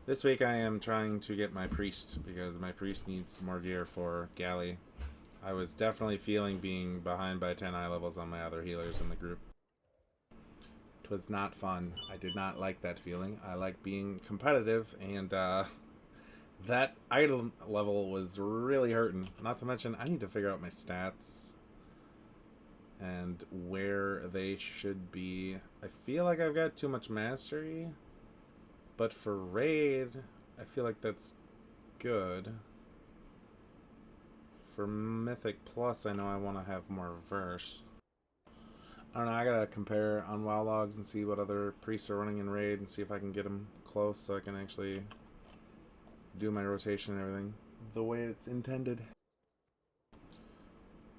This week I am trying to get my priest, because my priest needs more gear for galley. I was definitely feeling being behind by 10 eye levels on my other healers in the group. It was not fun. I did not like that feeling. I like being competitive, and that item level was really hurting. Not to mention, I need to figure out my stats and where they should be. I feel like I've got too much mastery. But for raid, I feel like that's good. For Mythic Plus, I know I want to have more verse. I don't know, I gotta compare on WoW logs and see what other priests are running in raid and see if I can get them close so I can actually do my rotation and everything the way it's intended.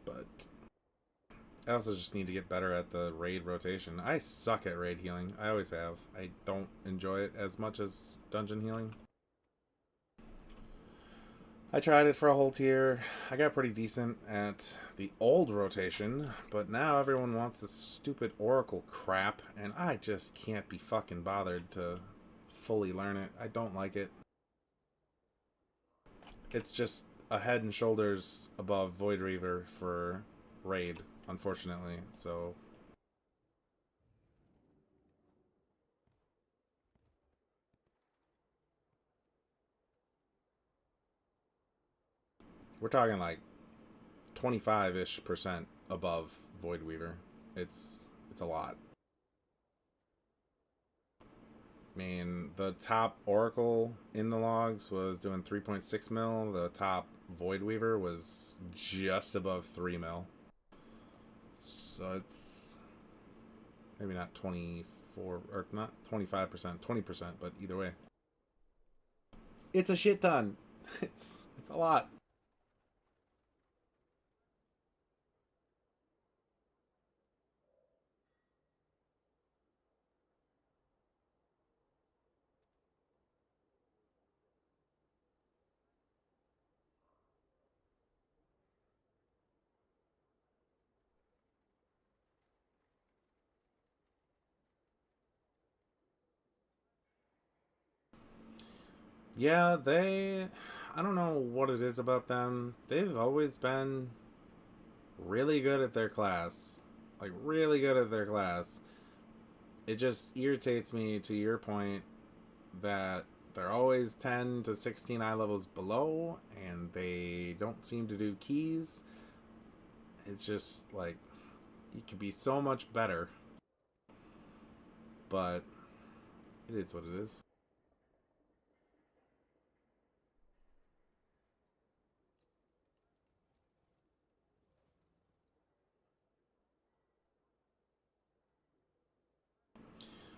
But I also just need to get better at the raid rotation. I suck at raid healing. I always have. I don't enjoy it as much as dungeon healing. I tried it for a whole tier. I got pretty decent at the old rotation, but now everyone wants this stupid Oracle crap, and I just can't be fucking bothered to fully learn it. I don't like it. It's just a head and shoulders above Void Reaver for raid, unfortunately, so we're talking like 25-ish% above Void Weaver. It's a lot. I mean, the top Oracle in the logs was doing 3.6 mil. The top Void Weaver was just above 3 mil. So it's maybe not 24 or not 25%, 20%, but either way, it's a shit ton. It's a lot. Yeah, I don't know what it is about them. They've always been really good at their class. Like, really good at their class. It just irritates me, to your point, that they're always 10 to 16 eye levels below, and they don't seem to do keys. It's just, like, you could be so much better. But it is what it is.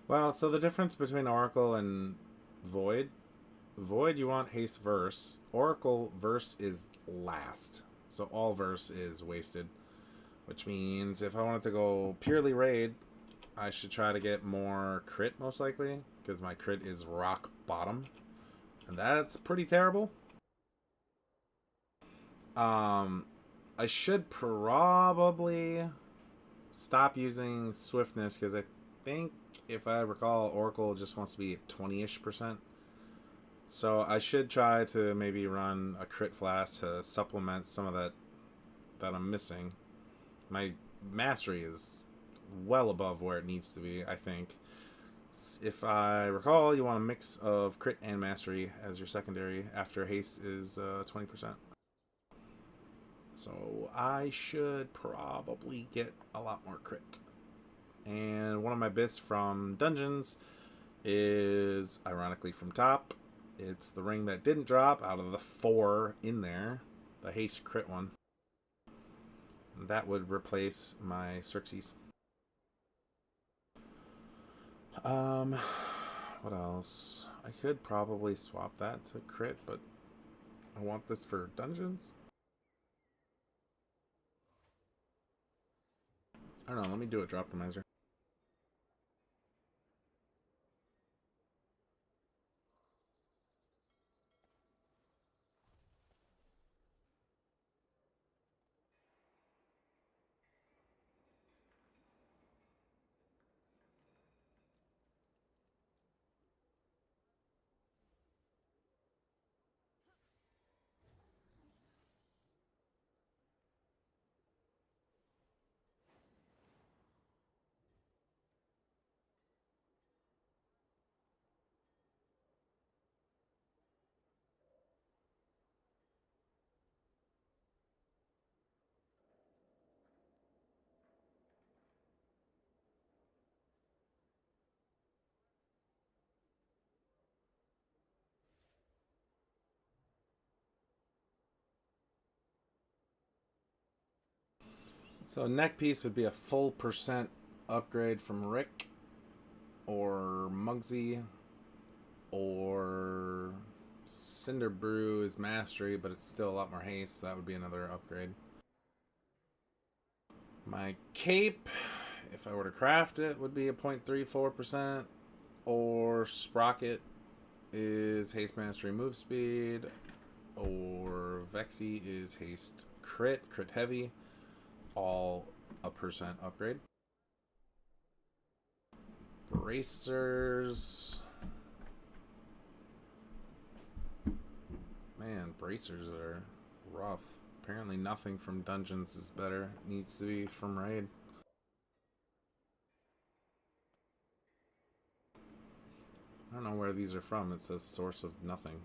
Well, so the difference between Oracle and Void, you want haste verse. Oracle verse is last. So all verse is wasted. Which means if I wanted to go purely raid, I should try to get more crit most likely. Because my crit is rock bottom. And that's pretty terrible. I should probably stop using swiftness, because I think, if I recall, Oracle just wants to be at 20-ish%. So I should try to maybe run a crit flask to supplement some of that I'm missing. My mastery is well above where it needs to be, I think. If I recall, you want a mix of crit and mastery as your secondary after haste is 20%. So I should probably get a lot more crit. And one of my bits from dungeons is, ironically, from top. It's the ring that didn't drop out of the 4 in there. The haste crit one. That would replace my Xerxes. What else? I could probably swap that to crit, but I want this for dungeons. I don't know, let me do a drop optimizer. So neck piece would be a full % upgrade from Rick or Muggsy, or Cinder Brew is mastery, but it's still a lot more haste, so that would be another upgrade. My cape, if I were to craft it, would be a 0.34%, or Sprocket is haste mastery move speed, or Vexy is haste crit heavy, all a % upgrade. Bracers, man, bracers are rough. Apparently nothing from dungeons is better. It needs to be from raid. I don't know where these are from. It says source of nothing.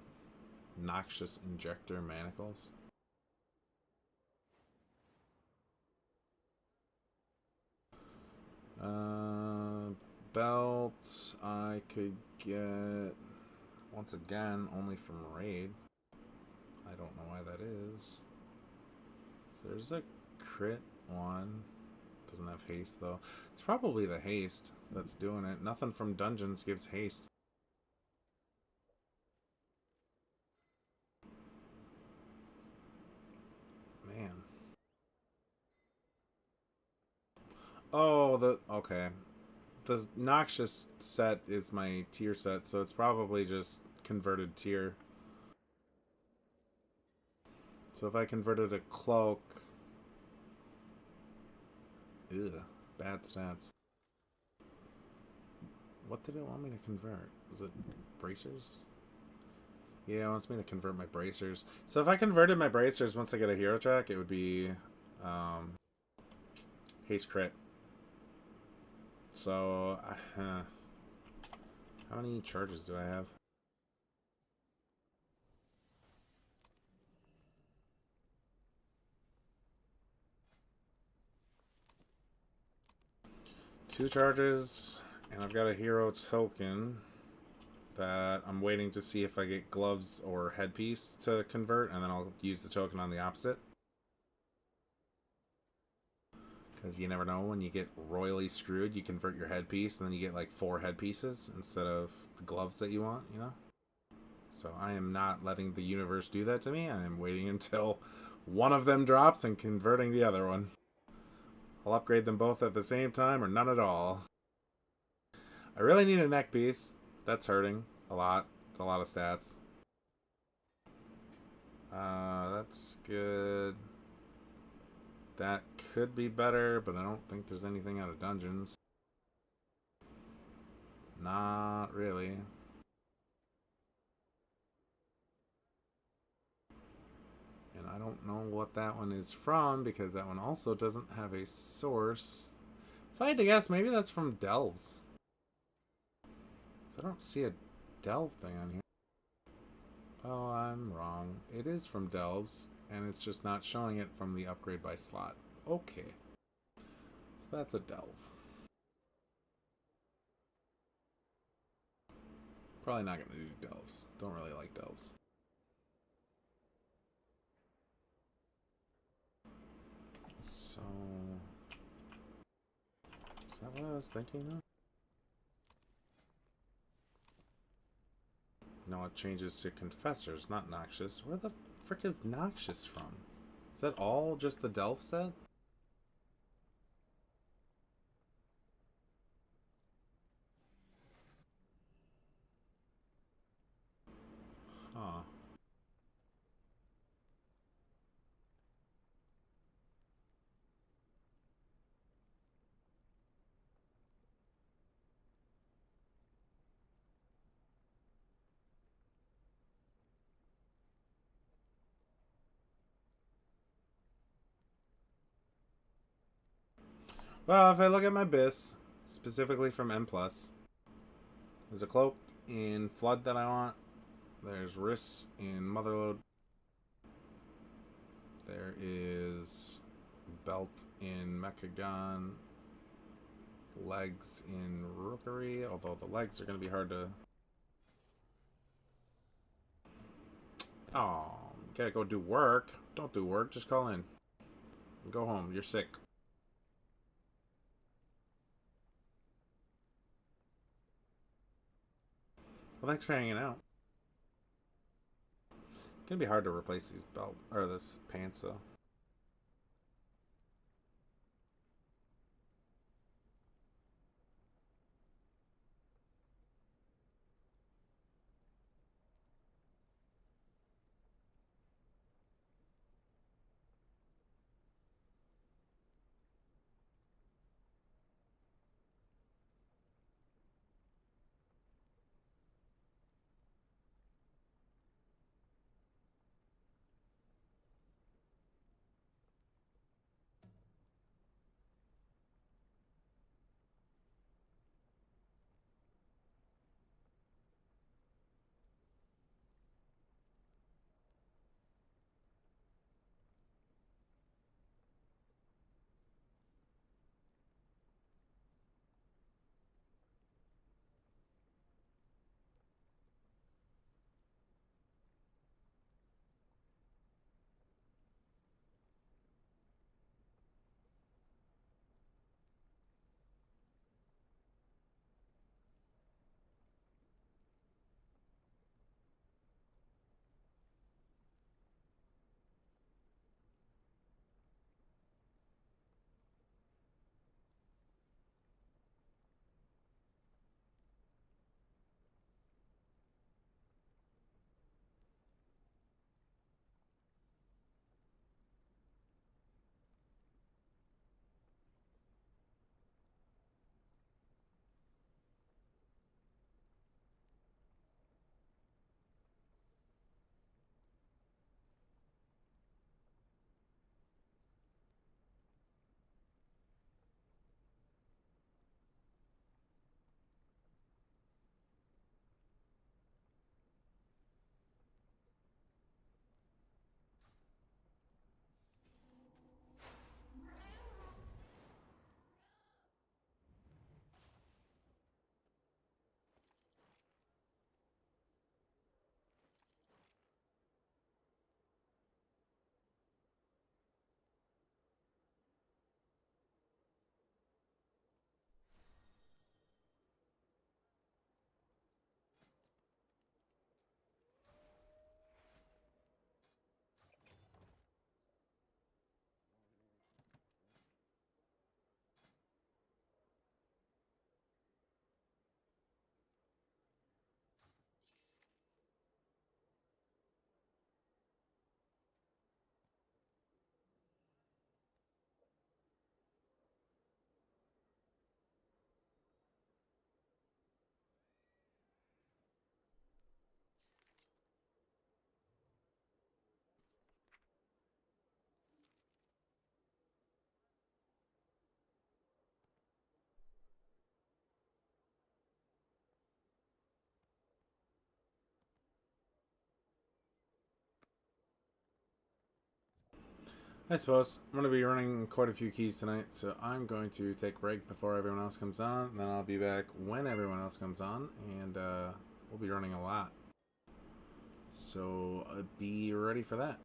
Noxious injector manacles. Belt I could get once again only from raid. I don't know why that is. So there's a crit one. Doesn't have haste though. It's probably the haste that's doing it. Nothing from dungeons gives haste. Man. Oh, okay. The Noxious set is my tier set, so it's probably just converted tier. So if I converted a cloak... Ugh, bad stats. What did it want me to convert? Was it bracers? Yeah, it wants me to convert my bracers. So if I converted my bracers once I get a hero track, it would be haste crit. So, how many charges do I have? Two charges, and I've got a hero token that I'm waiting to see if I get gloves or headpiece to convert, and then I'll use the token on the opposite. Because you never know, when you get royally screwed, you convert your headpiece, and then you get like 4 headpieces instead of the gloves that you want, you know? So I am not letting the universe do that to me. I am waiting until one of them drops and converting the other one. I'll upgrade them both at the same time or none at all. I really need a neck piece. That's hurting a lot. It's a lot of stats. That's good. That could be better, but I don't think there's anything out of dungeons. Not really. And I don't know what that one is from, because that one also doesn't have a source. If I had to guess, maybe that's from Delves. So I don't see a delve thing on here. Oh, I'm wrong. It is from delves, and it's just not showing it from the upgrade by slot. Okay. So that's a delve. Probably not going to do delves. Don't really like delves. So... is that what I was thinking of? No, it changes to Confessors, not Noxious. Where the frick is Noxious from? Is that all just the Delve set? Huh. Well, if I look at my BIS, specifically from M+, there's a cloak in Flood that I want. There's Wrists in Motherload. There is Belt in Mechagon. Legs in Rookery, although the legs are going to be hard to... oh, you gotta go do work. Don't do work, just call in. Go home, you're sick. Well, thanks for hanging out. It's gonna be hard to replace these belt or this pants though. I suppose. I'm going to be running quite a few keys tonight, so I'm going to take a break before everyone else comes on, and then I'll be back when everyone else comes on, and we'll be running a lot. So be ready for that.